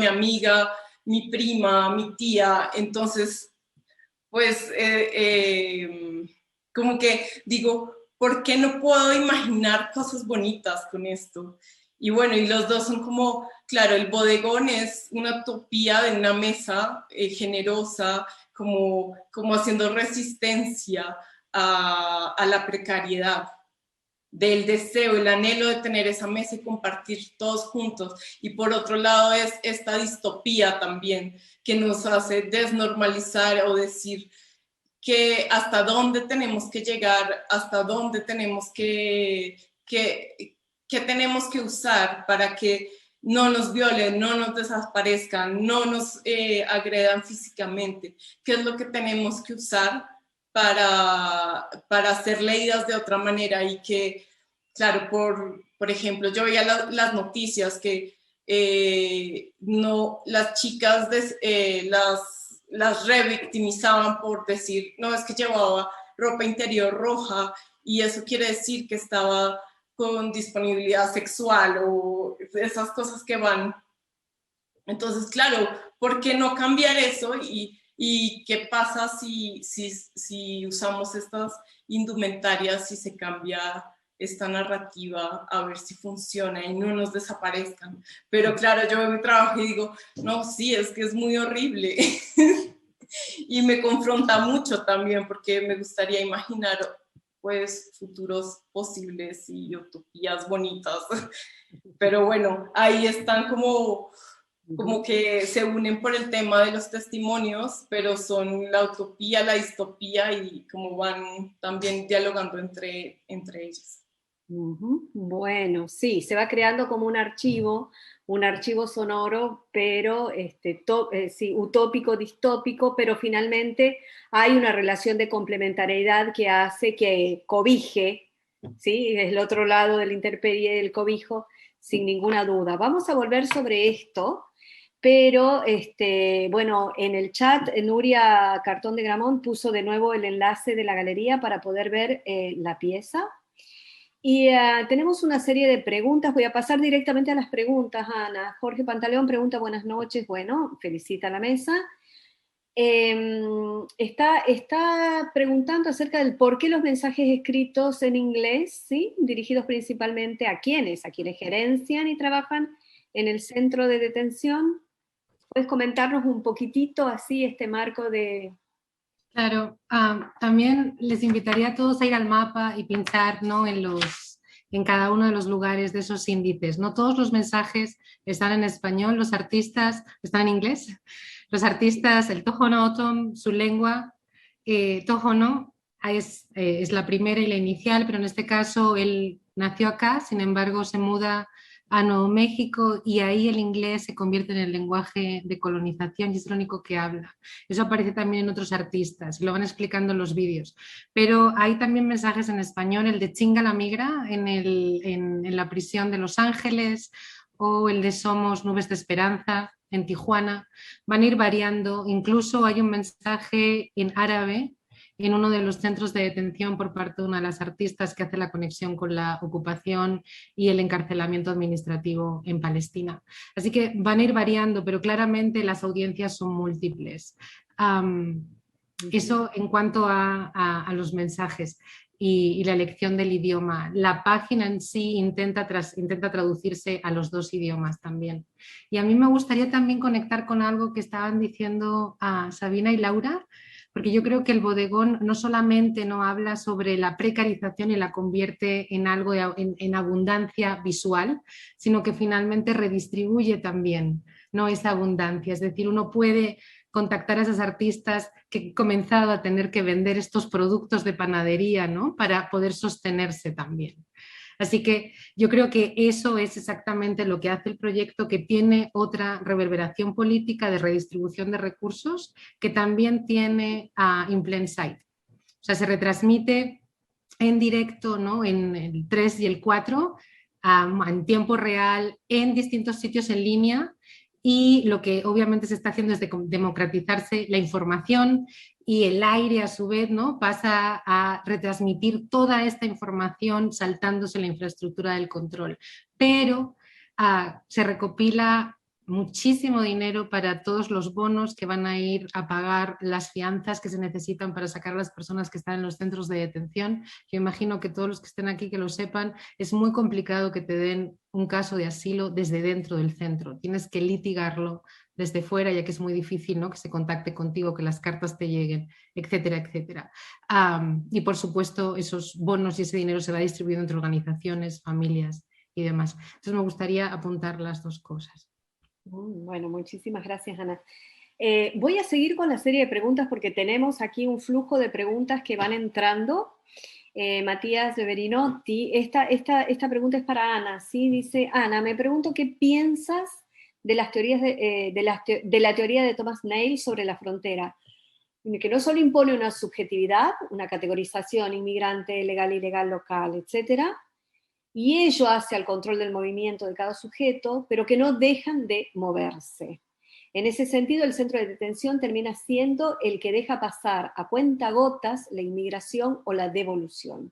C: mi prima, mi tía. Entonces pues como que digo, ¿por qué no puedo imaginar cosas bonitas con esto? Y bueno, y los dos son como, claro, el bodegón es una utopía de una mesa generosa, como haciendo resistencia a la precariedad, del deseo, el anhelo de tener esa mesa y compartir todos juntos. Y por otro lado es esta distopía también, que nos hace desnormalizar o decir que hasta dónde tenemos que llegar, hasta dónde tenemos que tenemos que usar para que no nos violen, no nos desaparezcan, no nos agredan físicamente, qué es lo que tenemos que usar para ser leídas de otra manera. Y que, claro, por ejemplo, yo veía las noticias que no, las chicas, las revictimizaban por decir, no, es que llevaba ropa interior roja y eso quiere decir que estaba con disponibilidad sexual o esas cosas que van. Entonces, claro, ¿por qué no cambiar eso? ¿Y qué pasa si usamos estas indumentarias y se cambia esta narrativa a ver si funciona y no nos desaparezcan? Pero claro, yo veo mi trabajo y digo, no, sí, es que es muy horrible. Y me confronta mucho también porque me gustaría imaginar pues futuros posibles y utopías bonitas. Pero bueno, ahí están como que se unen por el tema de los testimonios, pero son la utopía, la distopía y como van también dialogando entre ellos.
A: Bueno, sí, se va creando como un archivo sonoro, pero sí, utópico, distópico, pero finalmente hay una relación de complementariedad que hace que cobije, ¿sí? Es el otro lado de la intemperie del cobijo, sin ninguna duda. Vamos a volver sobre esto, pero bueno, en el chat Nuria Cartón de Gramont puso de nuevo el enlace de la galería para poder ver la pieza. Y tenemos una serie de preguntas. Voy a pasar directamente a las preguntas, Ana. Jorge Pantaleón pregunta, buenas noches. Bueno, felicita a la mesa. Está preguntando acerca del por qué los mensajes escritos en inglés, ¿sí? Dirigidos principalmente a quienes gerencian y trabajan en el centro de detención. ¿Puedes comentarnos un poquitito así este marco de...?
E: Claro, también les invitaría a todos a ir al mapa y pinchar, ¿no?, en cada uno de los lugares de esos índices. No todos los mensajes están en español, los artistas están en inglés. Los artistas, el Tohono O'odham, su lengua, Tohono es la primera y la inicial, pero en este caso él nació acá, sin embargo se muda a Nuevo México y ahí el inglés se convierte en el lenguaje de colonización y es el único que habla. Eso aparece también en otros artistas, lo van explicando en los vídeos. Pero hay también mensajes en español, el de Chinga la Migra en la prisión de Los Ángeles o el de Somos Nubes de Esperanza en Tijuana. Van a ir variando, incluso hay un mensaje en árabe en uno de los centros de detención por parte de una de las artistas que hace la conexión con la ocupación y el encarcelamiento administrativo en Palestina. Así que van a ir variando, pero claramente las audiencias son múltiples. Eso en cuanto a los mensajes y la elección del idioma. La página en sí intenta traducirse a los dos idiomas también. Y a mí me gustaría también conectar con algo que estaban diciendo a Sabina y Laura, porque yo creo que el bodegón no solamente no habla sobre la precarización y la convierte en algo en abundancia visual, sino que finalmente redistribuye también, ¿no?, esa abundancia. Es decir, uno puede contactar a esas artistas que han comenzado a tener que vender estos productos de panadería, ¿no?, para poder sostenerse también. Así que yo creo que eso es exactamente lo que hace el proyecto, que tiene otra reverberación política de redistribución de recursos, que también tiene In Plain Sight. O sea, se retransmite en directo, ¿no?, en el 3 y el 4, en tiempo real, en distintos sitios en línea, y lo que obviamente se está haciendo es democratizarse la información, y el aire a su vez, ¿no?, pasa a retransmitir toda esta información saltándose la infraestructura del control. Pero se recopila muchísimo dinero para todos los bonos que van a ir a pagar las fianzas que se necesitan para sacar a las personas que están en los centros de detención. Yo imagino que todos los que estén aquí que lo sepan, es muy complicado que te den un caso de asilo desde dentro del centro. Tienes que litigarlo desde fuera, ya que es muy difícil, ¿no?, que se contacte contigo, que las cartas te lleguen, etcétera, etcétera. Y por supuesto esos bonos y ese dinero se va distribuyendo entre organizaciones, familias y demás. Entonces me gustaría apuntar las dos cosas.
A: Bueno, muchísimas gracias, Ana. Voy a seguir con la serie de preguntas porque tenemos aquí un flujo de preguntas que van entrando. Matías Beverinotti, esta pregunta es para Ana, ¿sí? Dice, Ana, me pregunto qué piensas de las teorías de la teoría de Thomas Nail sobre la frontera, que no solo impone una subjetividad, una categorización, inmigrante, legal, ilegal, local, etcétera, y ello hace al control del movimiento de cada sujeto, pero que no dejan de moverse. En ese sentido, el centro de detención termina siendo el que deja pasar a cuentagotas la inmigración o la devolución.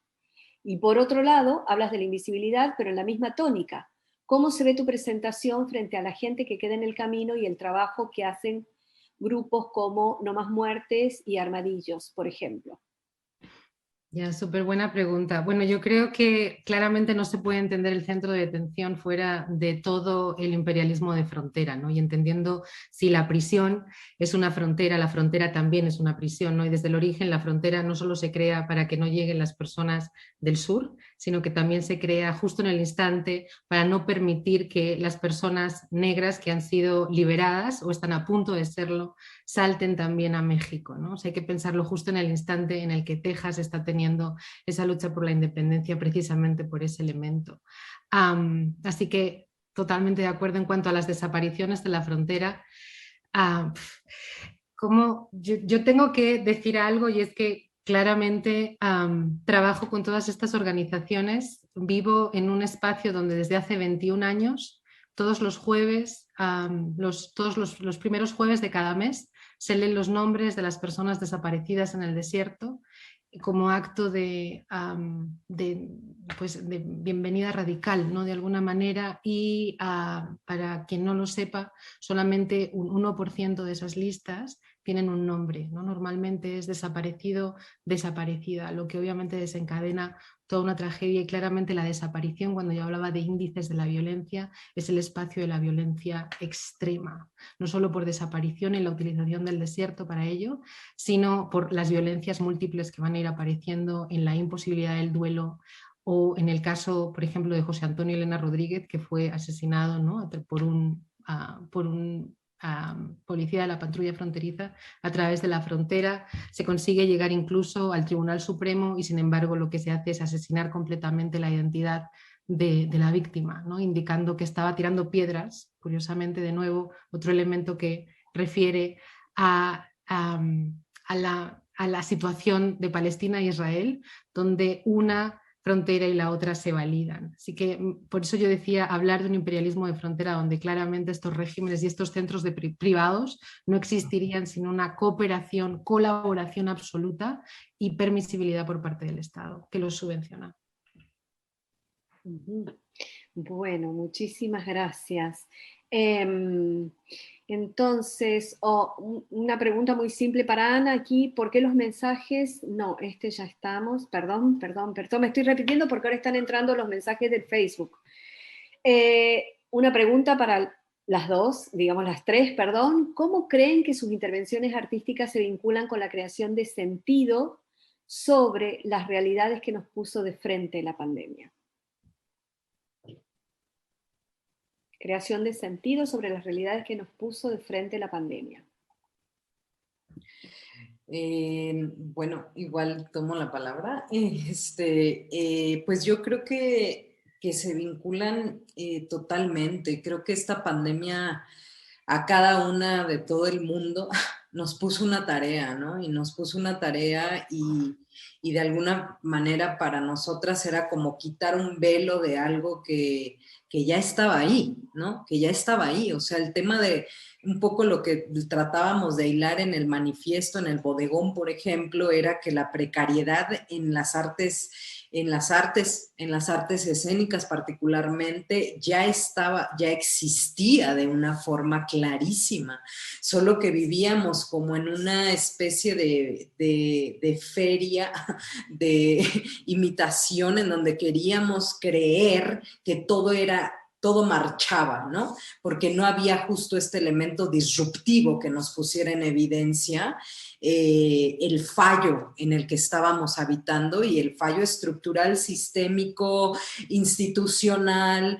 A: Y por otro lado, hablas de la invisibilidad, pero en la misma tónica. ¿Cómo se ve tu presentación frente a la gente que queda en el camino y el trabajo que hacen grupos como No Más Muertes y Armadillos, por ejemplo?
E: Ya, súper buena pregunta. Bueno, yo creo que claramente no se puede entender el centro de detención fuera de todo el imperialismo de frontera, ¿no? Y entendiendo si la prisión es una frontera, la frontera también es una prisión, ¿no? Y desde el origen la frontera no solo se crea para que no lleguen las personas del sur, sino que también se crea justo en el instante para no permitir que las personas negras que han sido liberadas o están a punto de serlo salten también a México, ¿no? O sea, hay que pensarlo justo en el instante en el que Texas está teniendo esa lucha por la independencia precisamente por ese elemento. Así que totalmente de acuerdo en cuanto a las desapariciones de la frontera. Como yo tengo que decir algo, y es que claramente trabajo con todas estas organizaciones, vivo en un espacio donde desde hace 21 años, todos los jueves, todos los primeros jueves de cada mes, se leen los nombres de las personas desaparecidas en el desierto como acto de bienvenida radical, ¿no?, de alguna manera, y para quien no lo sepa, solamente un 1% de esas listas tienen un nombre, ¿no? Normalmente es desaparecido, desaparecida, lo que obviamente desencadena toda una tragedia, y claramente la desaparición, cuando yo hablaba de índices de la violencia, es el espacio de la violencia extrema, no solo por desaparición y la utilización del desierto para ello, sino por las violencias múltiples que van a ir apareciendo en la imposibilidad del duelo, o en el caso, por ejemplo, de José Antonio Elena Rodríguez, que fue asesinado, ¿no?, por un policía de la patrulla fronteriza a través de la frontera. Se consigue llegar incluso al Tribunal Supremo y sin embargo lo que se hace es asesinar completamente la identidad de la víctima, ¿no?, indicando que estaba tirando piedras, curiosamente de nuevo otro elemento que refiere a la situación de Palestina e Israel, donde una frontera y la otra se validan. Así que por eso yo decía hablar de un imperialismo de frontera donde claramente estos regímenes y estos centros de privados no existirían sin una cooperación, colaboración absoluta y permisibilidad por parte del Estado, que los subvenciona.
A: Bueno, muchísimas gracias. Entonces, una pregunta muy simple para Ana aquí, ¿por qué los mensajes? No, ya estamos, perdón, me estoy repitiendo porque ahora están entrando los mensajes del Facebook. Una pregunta para las dos, digamos las tres, perdón, ¿cómo creen que sus intervenciones artísticas se vinculan con la creación de sentido sobre las realidades que nos puso de frente la pandemia? Creación de sentido sobre las realidades que nos puso de frente la pandemia.
B: Bueno, igual tomo la palabra. Pues yo creo que se vinculan totalmente. Creo que esta pandemia a cada una de todo el mundo nos puso una tarea, ¿no? Y nos puso una tarea y de alguna manera para nosotras era como quitar un velo de algo que ya estaba ahí, ¿no? Que ya estaba ahí. O sea, el tema de un poco lo que tratábamos de hilar en el manifiesto, en el bodegón, por ejemplo, era que la precariedad en las artes escénicas particularmente, ya existía de una forma clarísima, solo que vivíamos como en una especie de feria de imitación en donde queríamos creer que todo marchaba, ¿no? Porque no había justo este elemento disruptivo que nos pusiera en evidencia el fallo en el que estábamos habitando y el fallo estructural, sistémico, institucional,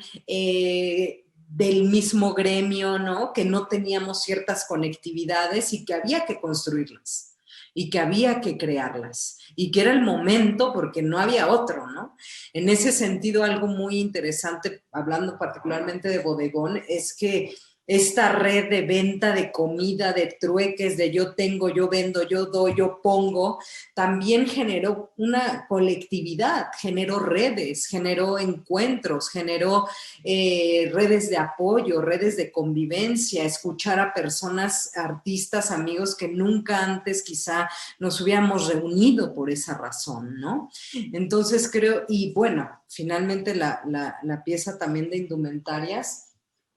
B: del mismo gremio, ¿no? Que no teníamos ciertas conectividades y que había que construirlas y que había que crearlas y que era el momento porque no había otro, ¿no? En ese sentido, algo muy interesante, hablando particularmente de bodegón, es que esta red de venta de comida, de trueques, de yo tengo, yo vendo, yo doy, yo pongo, también generó una colectividad, generó redes, generó encuentros, generó redes de apoyo, redes de convivencia, escuchar a personas, artistas, amigos que nunca antes quizá nos hubiéramos reunido por esa razón, ¿no? Entonces creo, y bueno, finalmente la pieza también de indumentarias.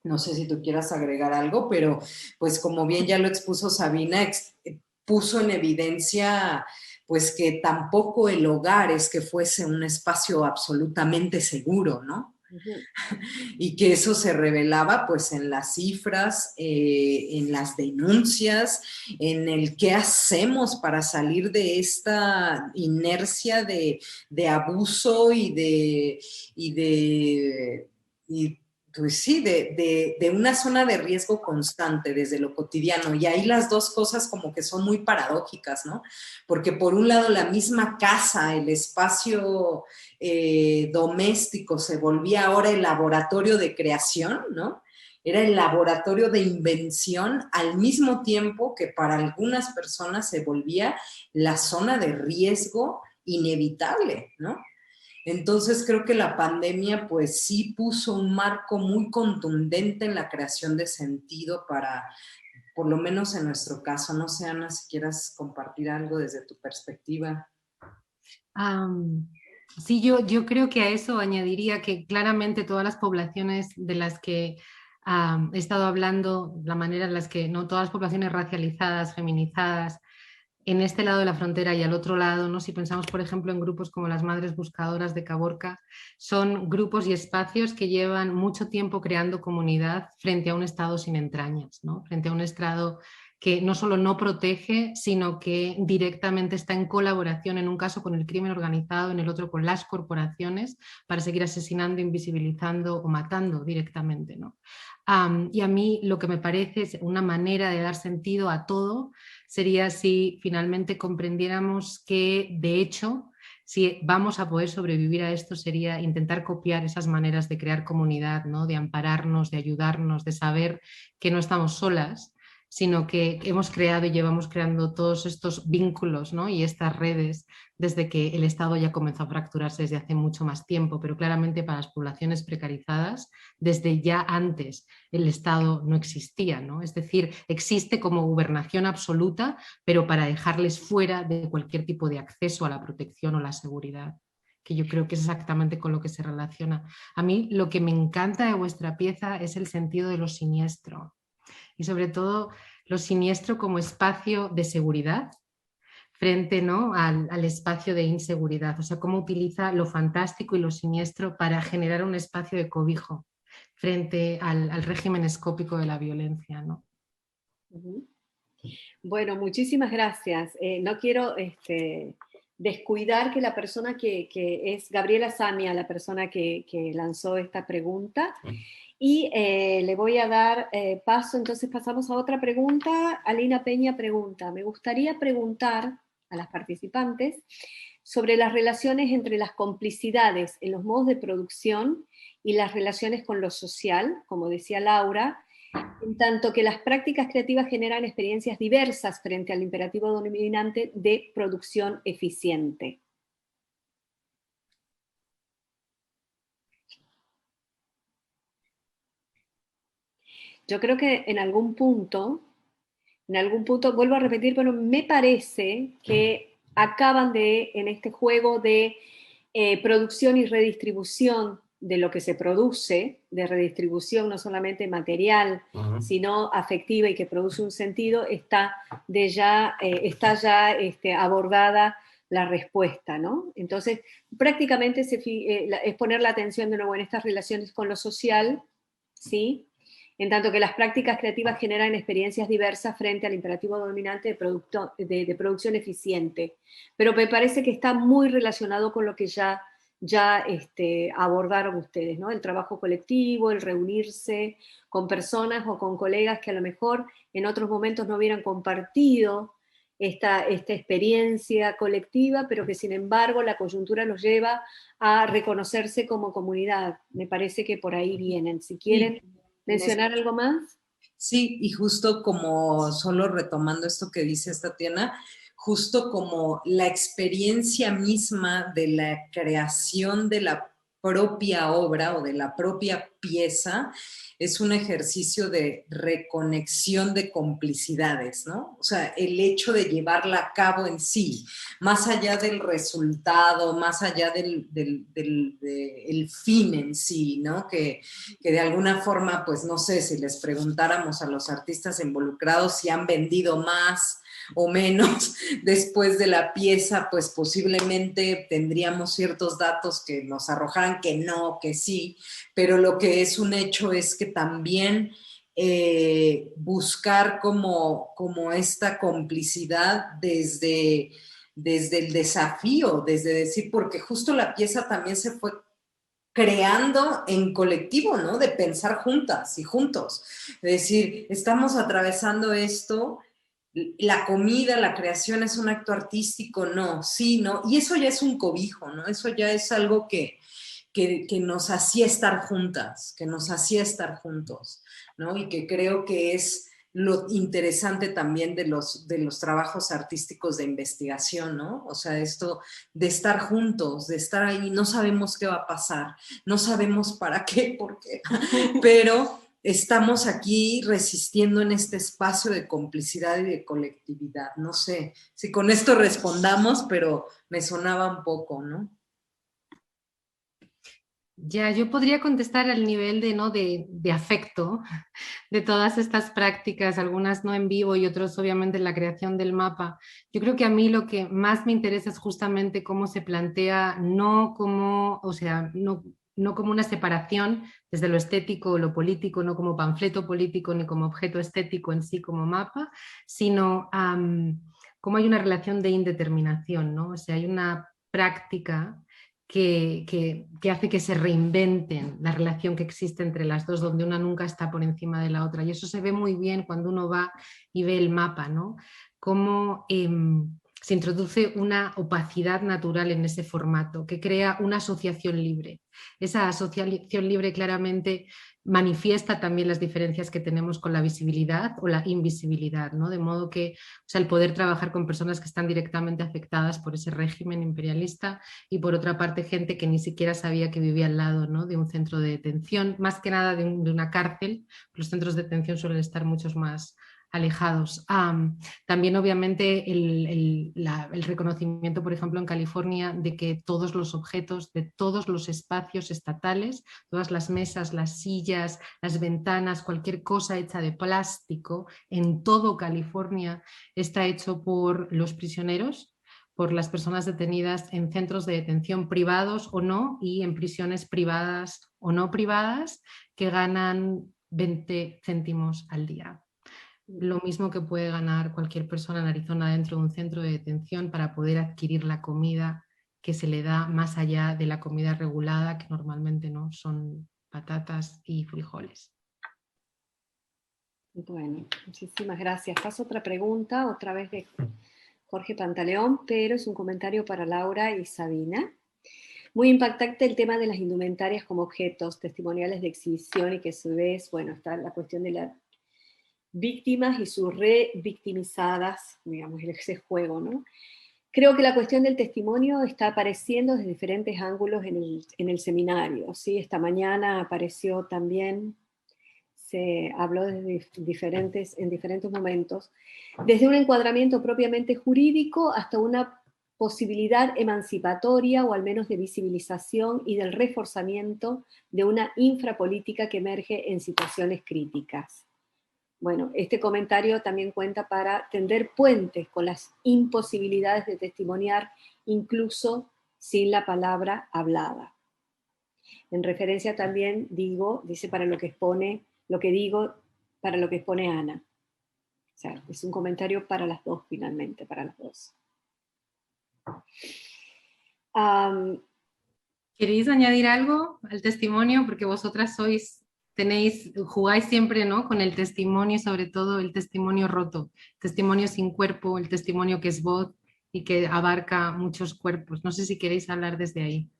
B: No sé si tú quieras agregar algo, pero pues como bien ya lo expuso Sabina, puso en evidencia pues que tampoco el hogar es que fuese un espacio absolutamente seguro, ¿no? Y que eso se revelaba pues en las cifras, en las denuncias, en el qué hacemos para salir de esta inercia de abuso pues sí, de una zona de riesgo constante desde lo cotidiano. Y ahí las dos cosas como que son muy paradójicas, ¿no? Porque por un lado la misma casa, el espacio doméstico se volvía ahora el laboratorio de creación, ¿no? Era el laboratorio de invención al mismo tiempo que para algunas personas se volvía la zona de riesgo inevitable, ¿no? Entonces creo que la pandemia pues sí puso un marco muy contundente en la creación de sentido para, por lo menos en nuestro caso. No sé, Ana, si quieras compartir algo desde tu perspectiva.
E: Sí, yo creo que a eso añadiría que claramente todas las poblaciones de las que he estado hablando, la manera en las que no todas las poblaciones racializadas, feminizadas, en este lado de la frontera y al otro lado, ¿no? Si pensamos, por ejemplo, en grupos como las Madres Buscadoras de Caborca, son grupos y espacios que llevan mucho tiempo creando comunidad frente a un Estado sin entrañas, ¿no? Frente a un Estado que no solo no protege, sino que directamente está en colaboración, en un caso con el crimen organizado, en el otro con las corporaciones, para seguir asesinando, invisibilizando o matando directamente, ¿no? Y a mí lo que me parece es una manera de dar sentido a todo sería si finalmente comprendiéramos que, de hecho, si vamos a poder sobrevivir a esto sería intentar copiar esas maneras de crear comunidad, ¿no? De ampararnos, de ayudarnos, de saber que no estamos solas, sino que hemos creado y llevamos creando todos estos vínculos, ¿no? Y estas redes desde que el Estado ya comenzó a fracturarse desde hace mucho más tiempo, pero claramente para las poblaciones precarizadas, desde ya antes el Estado no existía, ¿no? Es decir, existe como gobernación absoluta, pero para dejarles fuera de cualquier tipo de acceso a la protección o la seguridad, que yo creo que es exactamente con lo que se relaciona. A mí lo que me encanta de vuestra pieza es el sentido de lo siniestro y sobre todo lo siniestro como espacio de seguridad frente, ¿no?, al espacio de inseguridad, o sea, cómo utiliza lo fantástico y lo siniestro para generar un espacio de cobijo frente al régimen escópico de la violencia, ¿no?
A: Bueno, muchísimas gracias. No quiero descuidar que la persona que es Gabriela Samia, la persona que lanzó esta pregunta, y le voy a dar paso, entonces pasamos a otra pregunta. Alina Peña pregunta, me gustaría preguntar a las participantes sobre las relaciones entre las complicidades en los modos de producción y las relaciones con lo social, como decía Laura, en tanto que las prácticas creativas generan experiencias diversas frente al imperativo dominante de producción eficiente. Yo creo que en algún punto, vuelvo a repetir, pero me parece que acaban en este juego de producción y redistribución de lo que se produce, de redistribución no solamente material, sino afectiva y que produce un sentido, está ya abordada la respuesta, ¿no? Entonces, prácticamente es poner la atención de nuevo en estas relaciones con lo social, ¿sí? En tanto que las prácticas creativas generan experiencias diversas frente al imperativo dominante de producción eficiente. Pero me parece que está muy relacionado con lo que ya abordaron ustedes, ¿no? El trabajo colectivo, el reunirse con personas o con colegas que a lo mejor en otros momentos no hubieran compartido esta experiencia colectiva, pero que sin embargo la coyuntura los lleva a reconocerse como comunidad. Me parece que por ahí vienen. Si quieren mencionar algo más.
B: Sí, y justo como, solo retomando esto que dice Tatiana, justo como la experiencia misma de la creación de la propia obra o de la propia pieza es un ejercicio de reconexión de complicidades, ¿no? O sea, el hecho de llevarla a cabo en sí, más allá del resultado, más allá del fin en sí, ¿no? Que de alguna forma, pues no sé, si les preguntáramos a los artistas involucrados si han vendido más o menos después de la pieza, pues posiblemente tendríamos ciertos datos que nos arrojaran que no, que sí, pero lo que es un hecho es que también buscar como esta complicidad desde el desafío, desde decir, porque justo la pieza también se fue creando en colectivo, ¿no? De pensar juntas y juntos. Es decir, estamos atravesando esto, la comida, la creación es un acto artístico, no, sí, no, y eso ya es un cobijo, ¿no? Eso ya es algo que nos hacía estar juntas, que nos hacía estar juntos, ¿no? Y que creo que es lo interesante también de los trabajos artísticos de investigación, ¿no? O sea, esto de estar juntos, de estar ahí, no sabemos qué va a pasar, no sabemos para qué, por qué, pero estamos aquí resistiendo en este espacio de complicidad y de colectividad. No sé si con esto respondamos, pero me sonaba un poco, ¿no?
E: Ya, yo podría contestar al nivel de afecto de todas estas prácticas, algunas no en vivo y otros obviamente en la creación del mapa. Yo creo que a mí lo que más me interesa es justamente cómo se plantea, no como, o sea, no como una separación desde lo estético o lo político, no como panfleto político ni como objeto estético en sí como mapa, sino cómo hay una relación de indeterminación, ¿no? O sea, hay una práctica que hace que se reinventen la relación que existe entre las dos, donde una nunca está por encima de la otra. Y eso se ve muy bien cuando uno va y ve el mapa, ¿no? Cómo se se introduce una opacidad natural en ese formato que crea una asociación libre. Esa asociación libre claramente manifiesta también las diferencias que tenemos con la visibilidad o la invisibilidad, ¿no? De modo que, o sea, el poder trabajar con personas que están directamente afectadas por ese régimen imperialista y por otra parte gente que ni siquiera sabía que vivía al lado, ¿no? De un centro de detención, más que nada de una cárcel. Los centros de detención suelen estar muchos más alejados. También obviamente el reconocimiento, por ejemplo, en California, de que todos los objetos de todos los espacios estatales, todas las mesas, las sillas, las ventanas, cualquier cosa hecha de plástico en todo California está hecho por los prisioneros, por las personas detenidas en centros de detención privados o no y en prisiones privadas o no privadas que ganan 20 céntimos al día. Lo mismo que puede ganar cualquier persona en Arizona dentro de un centro de detención para poder adquirir la comida que se le da más allá de la comida regulada, que normalmente no son patatas y frijoles.
A: Bueno, muchísimas gracias. Paso otra pregunta, otra vez de Jorge Pantaleón, pero es un comentario para Laura y Sabina. Muy impactante el tema de las indumentarias como objetos testimoniales de exhibición y que a su vez, bueno, está la cuestión de las víctimas y sus revictimizadas, digamos, ese juego, ¿no? Creo que la cuestión del testimonio está apareciendo desde diferentes ángulos en el seminario, ¿sí? Esta mañana apareció también, se habló en diferentes momentos, desde un encuadramiento propiamente jurídico hasta una posibilidad emancipatoria o al menos de visibilización y del reforzamiento de una infrapolítica que emerge en situaciones críticas. Bueno, este comentario también cuenta para tender puentes con las imposibilidades de testimoniar, incluso sin la palabra hablada. En referencia también dice para lo que expone, lo que digo, para lo que expone Ana. O sea, es un comentario para las dos finalmente, para las dos.
E: ¿Queréis añadir algo al testimonio? Porque vosotras jugáis siempre, ¿no? Con el testimonio, sobre todo el testimonio roto, testimonio sin cuerpo, el testimonio que es voz y que abarca muchos cuerpos. No sé si queréis hablar desde ahí.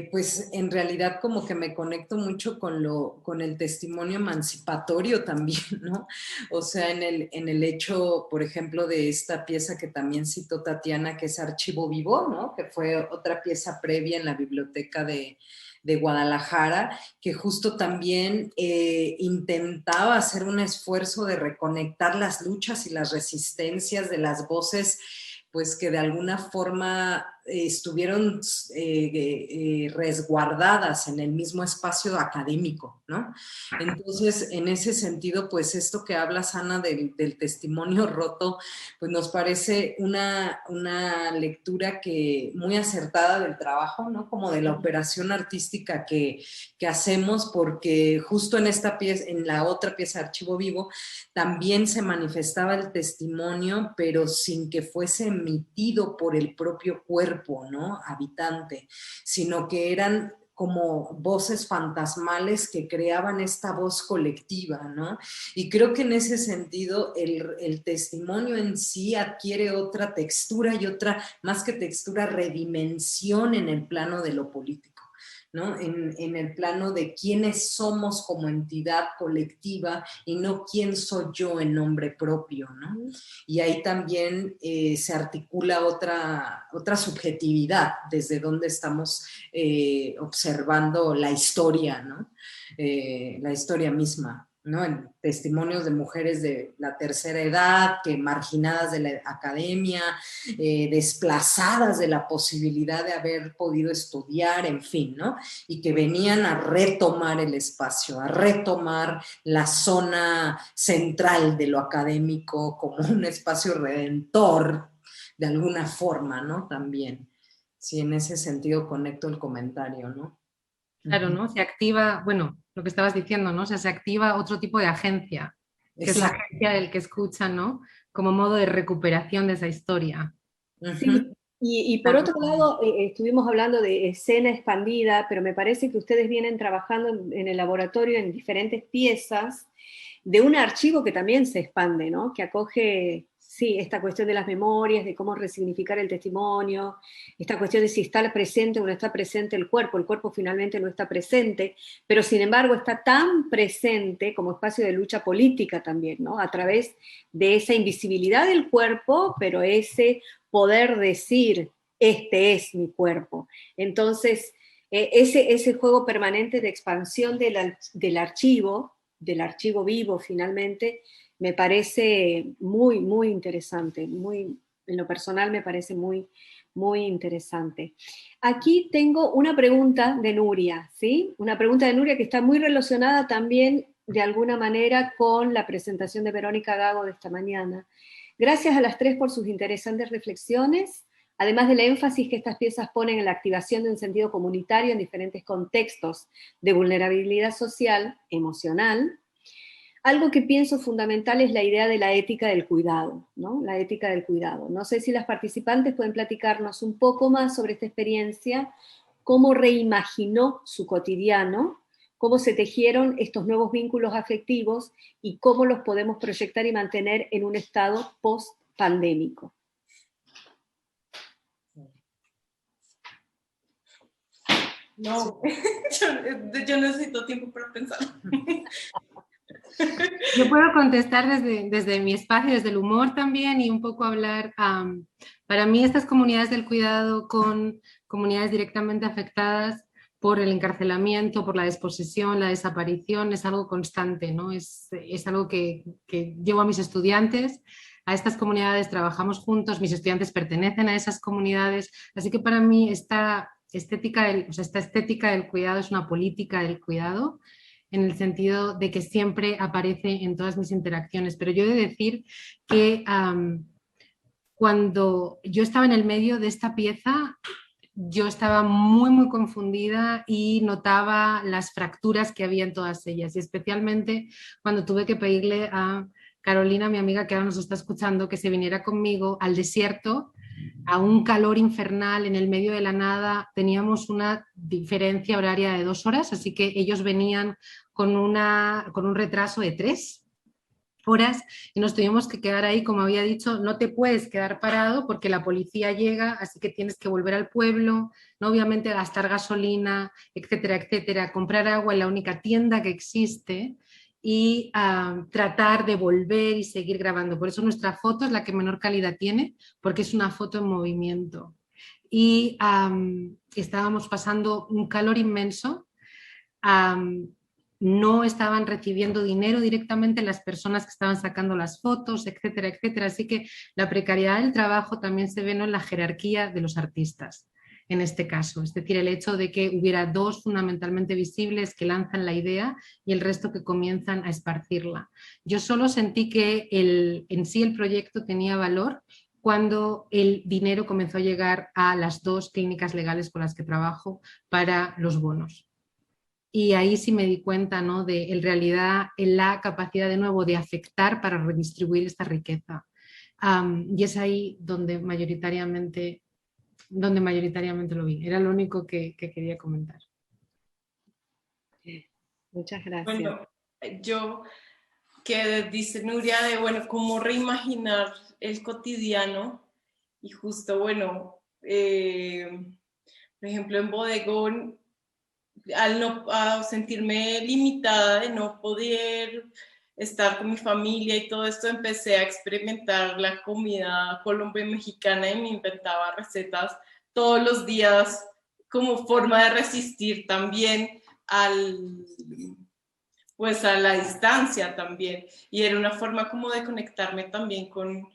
B: Pues en realidad como que me conecto mucho con el testimonio emancipatorio también, ¿no? O sea, en el hecho, por ejemplo, de esta pieza que también citó Tatiana, que es Archivo Vivo, ¿no? Que fue otra pieza previa en la biblioteca de Guadalajara, que justo también intentaba hacer un esfuerzo de reconectar las luchas y las resistencias de las voces, pues que de alguna forma estuvieron resguardadas en el mismo espacio académico, ¿no? Entonces, en ese sentido, pues esto que hablas, Ana, del testimonio roto, pues nos parece una lectura muy acertada del trabajo, ¿no? Como de la operación artística que hacemos, porque justo en esta pieza, en la otra pieza, Archivo Vivo, también se manifestaba el testimonio, pero sin que fuese emitido por el propio cuerpo, ¿no? Habitante, sino que eran como voces fantasmales que creaban esta voz colectiva, ¿no? Y creo que en ese sentido el testimonio en sí adquiere otra textura y otra, más que textura, redimensión en el plano de lo político, ¿no? En el plano de quiénes somos como entidad colectiva y no quién soy yo en nombre propio, ¿no? Y ahí también se articula otra subjetividad desde donde estamos observando la historia, ¿no? La historia misma, ¿no? En testimonios de mujeres de la tercera edad, que marginadas de la academia, desplazadas de la posibilidad de haber podido estudiar, en fin, ¿no? Y que venían a retomar el espacio, a retomar la zona central de lo académico como un espacio redentor, de alguna forma, ¿no? También. Sí, en ese sentido conecto el comentario, ¿no?
E: Claro, ¿no? Se activa, bueno, lo que estabas diciendo, ¿no? O sea, se activa otro tipo de agencia, que es la agencia del que escucha, ¿no? Como modo de recuperación de esa historia.
A: Sí, y por otro lado, estuvimos hablando de escena expandida, pero me parece que ustedes vienen trabajando en el laboratorio en diferentes piezas de un archivo que también se expande, ¿no? Que acoge sí, esta cuestión de las memorias, de cómo resignificar el testimonio, esta cuestión de si está presente o no está presente el cuerpo finalmente no está presente, pero sin embargo está tan presente como espacio de lucha política también, ¿no? A través de esa invisibilidad del cuerpo, pero ese poder decir, este es mi cuerpo. Entonces, ese juego permanente de expansión del archivo vivo finalmente, me parece muy, muy interesante, en lo personal me parece muy, muy interesante. Aquí tengo una pregunta de Nuria, ¿sí? Una pregunta de Nuria que está muy relacionada también de alguna manera con la presentación de Verónica Gago de esta mañana. Gracias a las tres por sus interesantes reflexiones, además del énfasis que estas piezas ponen en la activación de un sentido comunitario en diferentes contextos de vulnerabilidad social, emocional. Algo que pienso fundamental es la idea de la ética del cuidado, ¿no? La ética del cuidado. No sé si las participantes pueden platicarnos un poco más sobre esta experiencia, cómo reimaginó su cotidiano, cómo se tejieron estos nuevos vínculos afectivos y cómo los podemos proyectar y mantener en un estado post-pandémico.
C: No, yo necesito tiempo para pensar.
E: Yo puedo contestar desde mi espacio, desde el humor también, y un poco hablar, para mí estas comunidades del cuidado con comunidades directamente afectadas por el encarcelamiento, por la desposesión, la desaparición, es algo constante, ¿no? Es algo que llevo a mis estudiantes, a estas comunidades, trabajamos juntos, mis estudiantes pertenecen a esas comunidades, así que para mí esta estética del cuidado es una política del cuidado, en el sentido de que siempre aparece en todas mis interacciones. Pero yo he de decir que cuando yo estaba en el medio de esta pieza, yo estaba muy, muy confundida y notaba las fracturas que había en todas ellas, y especialmente cuando tuve que pedirle a Carolina, mi amiga que ahora nos está escuchando, que se viniera conmigo al desierto, a un calor infernal en el medio de la nada. Teníamos una diferencia horaria de 2 horas, así que ellos venían con un retraso de 3 horas y nos tuvimos que quedar ahí. Como había dicho, no te puedes quedar parado porque la policía llega, así que tienes que volver al pueblo, ¿no? Obviamente gastar gasolina, etcétera, etcétera, comprar agua en la única tienda que existe y tratar de volver y seguir grabando. Por eso nuestra foto es la que menor calidad tiene, porque es una foto en movimiento. Y estábamos pasando un calor inmenso. No estaban recibiendo dinero directamente las personas que estaban sacando las fotos, etcétera, etcétera. Así que la precariedad del trabajo también se ve, ¿no?, en la jerarquía de los artistas, en este caso. Es decir, el hecho de que hubiera 2 fundamentalmente visibles que lanzan la idea y el resto que comienzan a esparcirla. Yo solo sentí que en sí el proyecto tenía valor cuando el dinero comenzó a llegar a las 2 clínicas legales con las que trabajo para los bonos. Y ahí sí me di cuenta, ¿no?, de en realidad la capacidad de nuevo de afectar para redistribuir esta riqueza. Y es ahí donde mayoritariamente lo vi. Era lo único que quería comentar.
A: Muchas gracias.
C: Bueno, yo que dice Nuria de, bueno, cómo reimaginar el cotidiano, y justo, bueno, por ejemplo, en Bodegón, al sentirme limitada de no poder estar con mi familia y todo esto, empecé a experimentar la comida colombo-mexicana y me inventaba recetas todos los días como forma de resistir también pues a la distancia también, y era una forma como de conectarme también con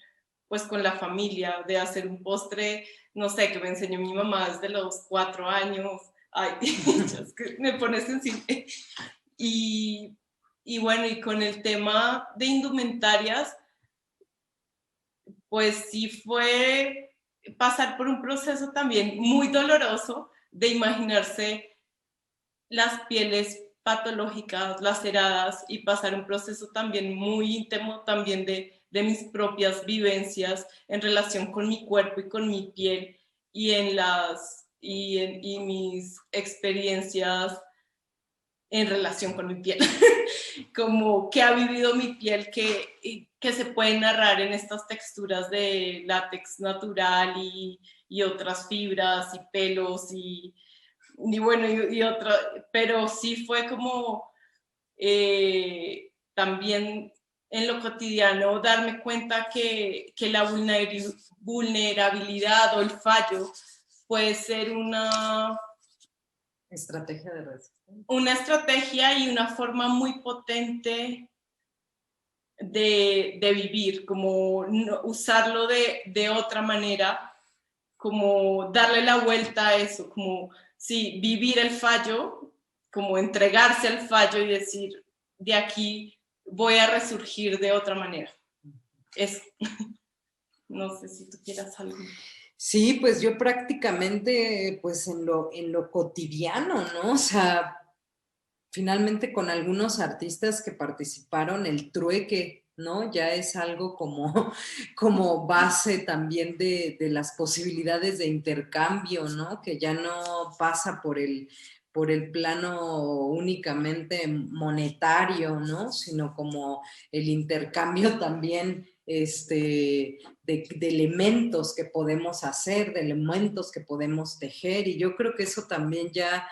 C: la familia, de hacer un postre, no sé, que me enseñó mi mamá desde los 4 años. Ay, es que me pone sensible. Y bueno, y con el tema de indumentarias, pues sí fue pasar por un proceso también muy doloroso de imaginarse las pieles patológicas, laceradas, y pasar un proceso también muy íntimo también de mis propias vivencias en relación con mi cuerpo y con mi piel, y mis experiencias en relación con mi piel, como que ha vivido mi piel, que se pueden narrar en estas texturas de látex natural y otras fibras y pelos y bueno, y otra, pero sí fue como también en lo cotidiano darme cuenta que la vulnerabilidad o el fallo puede ser una
B: estrategia de resistencia.
C: Una estrategia y una forma muy potente de vivir, como usarlo de otra manera, como darle la vuelta a eso, como sí, vivir el fallo, como entregarse al fallo y decir, de aquí voy a resurgir de otra manera. Es, no sé si tú quieras algo.
B: Sí, pues yo prácticamente, pues en lo cotidiano, ¿no? O sea, finalmente con algunos artistas que participaron, el trueque, ¿no? Ya es algo como base también de las posibilidades de intercambio, ¿no? Que ya no pasa por el plano únicamente monetario, ¿no? Sino como el intercambio también de elementos que podemos hacer, de elementos que podemos tejer, y yo creo que eso también ya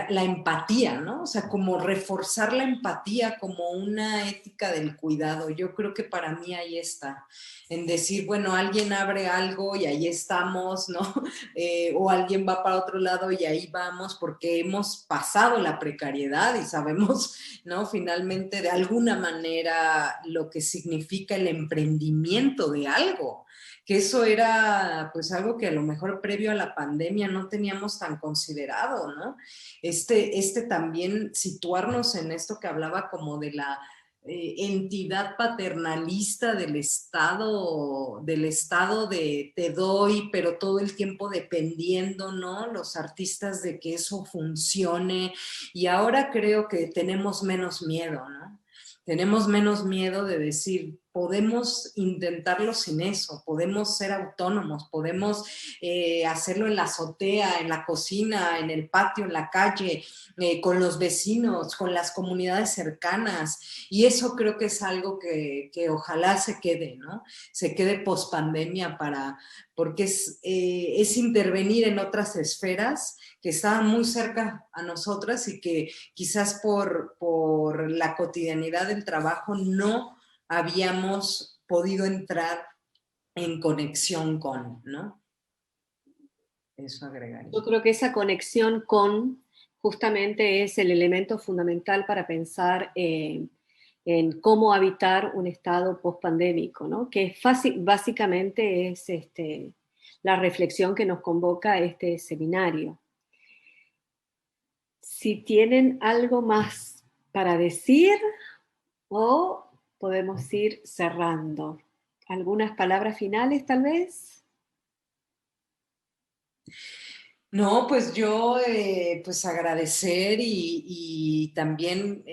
B: la empatía, ¿no? O sea, como reforzar la empatía como una ética del cuidado. Yo creo que para mí ahí está, en decir, bueno, alguien abre algo y ahí estamos, ¿no? O alguien va para otro lado y ahí vamos, porque hemos pasado la precariedad y sabemos, ¿no? Finalmente, de alguna manera, lo que significa el emprendimiento de algo, que eso era pues algo que a lo mejor previo a la pandemia no teníamos tan considerado, ¿no? También situarnos en esto que hablaba como de la entidad paternalista del Estado de te doy, pero todo el tiempo dependiendo, ¿no? Los artistas de que eso funcione, y ahora creo que tenemos menos miedo, ¿no? Tenemos menos miedo de decir, podemos intentarlo sin eso, podemos ser autónomos, podemos hacerlo en la azotea, en la cocina, en el patio, en la calle, con los vecinos, con las comunidades cercanas, y eso creo que es algo que ojalá se quede, ¿no? Se quede post pandemia porque es intervenir en otras esferas que estaban muy cerca a nosotras y que quizás por la cotidianidad del trabajo no habíamos podido entrar en conexión con, ¿no? Eso agregaría.
A: Yo creo que esa conexión con justamente es el elemento fundamental para pensar en cómo habitar un estado post-pandémico, ¿no? Que básicamente es la reflexión que nos convoca este seminario. Si tienen algo más para decir, o podemos ir cerrando. ¿Algunas palabras finales, tal vez?
B: No, pues yo pues agradecer y también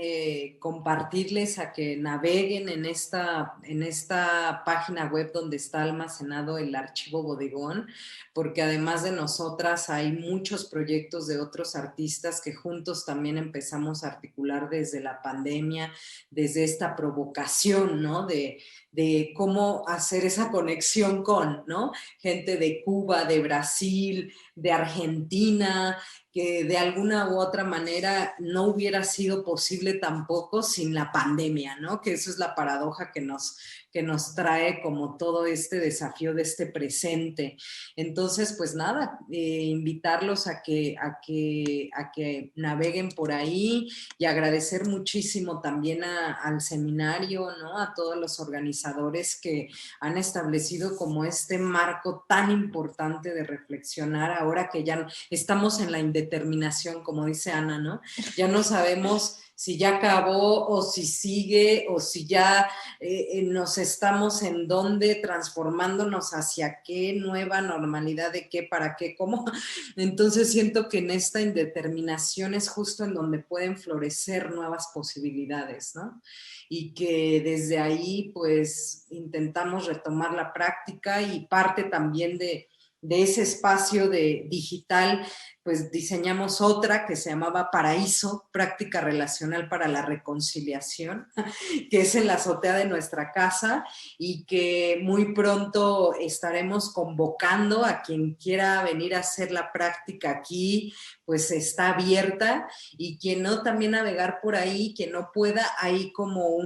B: compartirles a que naveguen en esta página web donde está almacenado el archivo Bodegón, porque además de nosotras hay muchos proyectos de otros artistas que juntos también empezamos a articular desde la pandemia, desde esta provocación, ¿no? De cómo hacer esa conexión con, ¿no? Gente de Cuba, de Brasil, de Argentina, que de alguna u otra manera no hubiera sido posible tampoco sin la pandemia, ¿no? Que eso es la paradoja que nos trae como todo este desafío de este presente. Entonces, pues nada, invitarlos a que naveguen por ahí, y agradecer muchísimo también al seminario, ¿no? A todos los organizadores que han establecido como este marco tan importante de reflexionar ahora que ya estamos en la indeterminación, como dice Ana, ¿no? Ya no sabemos si ya acabó o si sigue o si ya nos estamos en dónde, transformándonos hacia qué nueva normalidad, de qué, para qué, cómo. Entonces siento que en esta indeterminación es justo en donde pueden florecer nuevas posibilidades, ¿no? Y que desde ahí pues intentamos retomar la práctica, y parte también de de ese espacio de digital, pues diseñamos otra que se llamaba Paraíso, práctica relacional para la reconciliación, que es en la azotea de nuestra casa y que muy pronto estaremos convocando a quien quiera venir a hacer la práctica aquí, pues está abierta, y quien no, también navegar por ahí, quien no pueda, hay como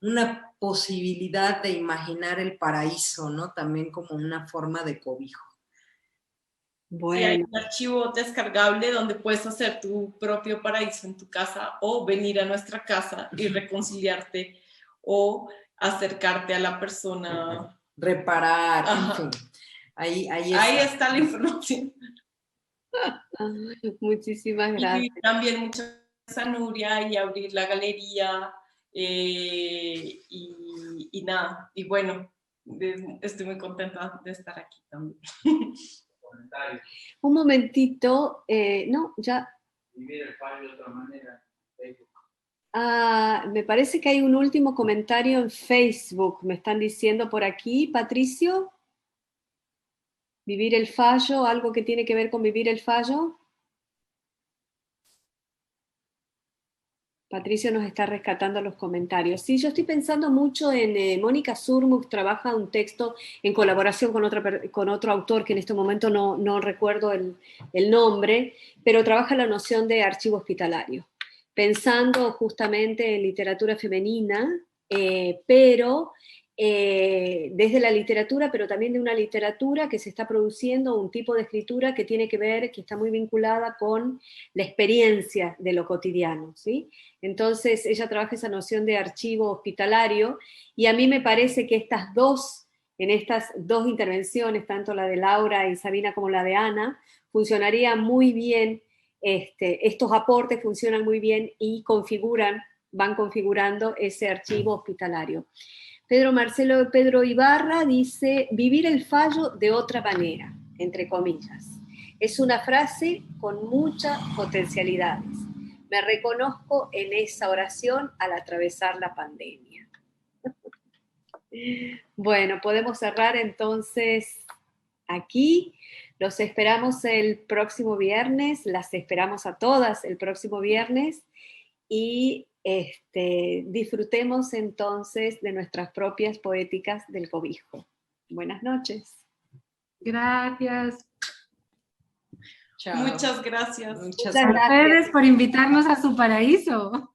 B: una posibilidad de imaginar el paraíso, ¿no? También como una forma de cobijo.
C: Sí, hay
A: Bueno,
C: un archivo descargable donde puedes hacer tu propio paraíso en tu casa o venir a nuestra casa y reconciliarte o acercarte a la persona.
B: Reparar, en
C: Ajá.
B: fin. Ahí
C: Ahí
B: está.
C: está la información.
A: muchísimas
C: Y
A: gracias.
C: también muchas gracias a Nuria y abrir la galería y nada. Y bueno, estoy muy contenta de estar aquí también.
A: Un momentito, no, ya.
F: Vivir el fallo de otra manera.
A: Me parece que hay un último comentario en Facebook, me están diciendo por aquí, Patricio. Vivir el fallo, algo que tiene que ver con vivir el fallo. Patricio nos está rescatando los comentarios. Sí, yo estoy pensando mucho en Mónica Zurmuch, trabaja un texto en colaboración con otro autor que en este momento no recuerdo el nombre, pero trabaja la noción de archivo hospitalario, pensando justamente en literatura femenina, pero desde la literatura, pero también de una literatura que se está produciendo, un tipo de escritura que tiene que ver, que está muy vinculada con la experiencia de lo cotidiano, ¿sí? Entonces ella trabaja esa noción de archivo hospitalario y a mí me parece que en estas dos intervenciones, tanto la de Laura y Sabina como la de Ana, funcionaría muy bien, estos aportes funcionan muy bien y van configurando ese archivo hospitalario. Pedro Ibarra dice, vivir el fallo de otra manera, entre comillas. Es una frase con muchas potencialidades. Me reconozco en esa oración al atravesar la pandemia. Bueno, podemos cerrar entonces aquí. Los esperamos el próximo viernes, las esperamos a todas el próximo viernes y disfrutemos entonces de nuestras propias poéticas del cobijo. Buenas noches.
E: Gracias.
B: Chao.
C: Muchas gracias.
B: Muchas
E: A
B: gracias.
E: ustedes por invitarnos a su paraíso.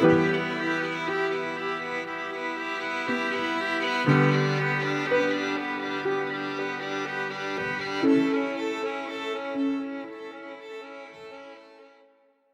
G: Thank you.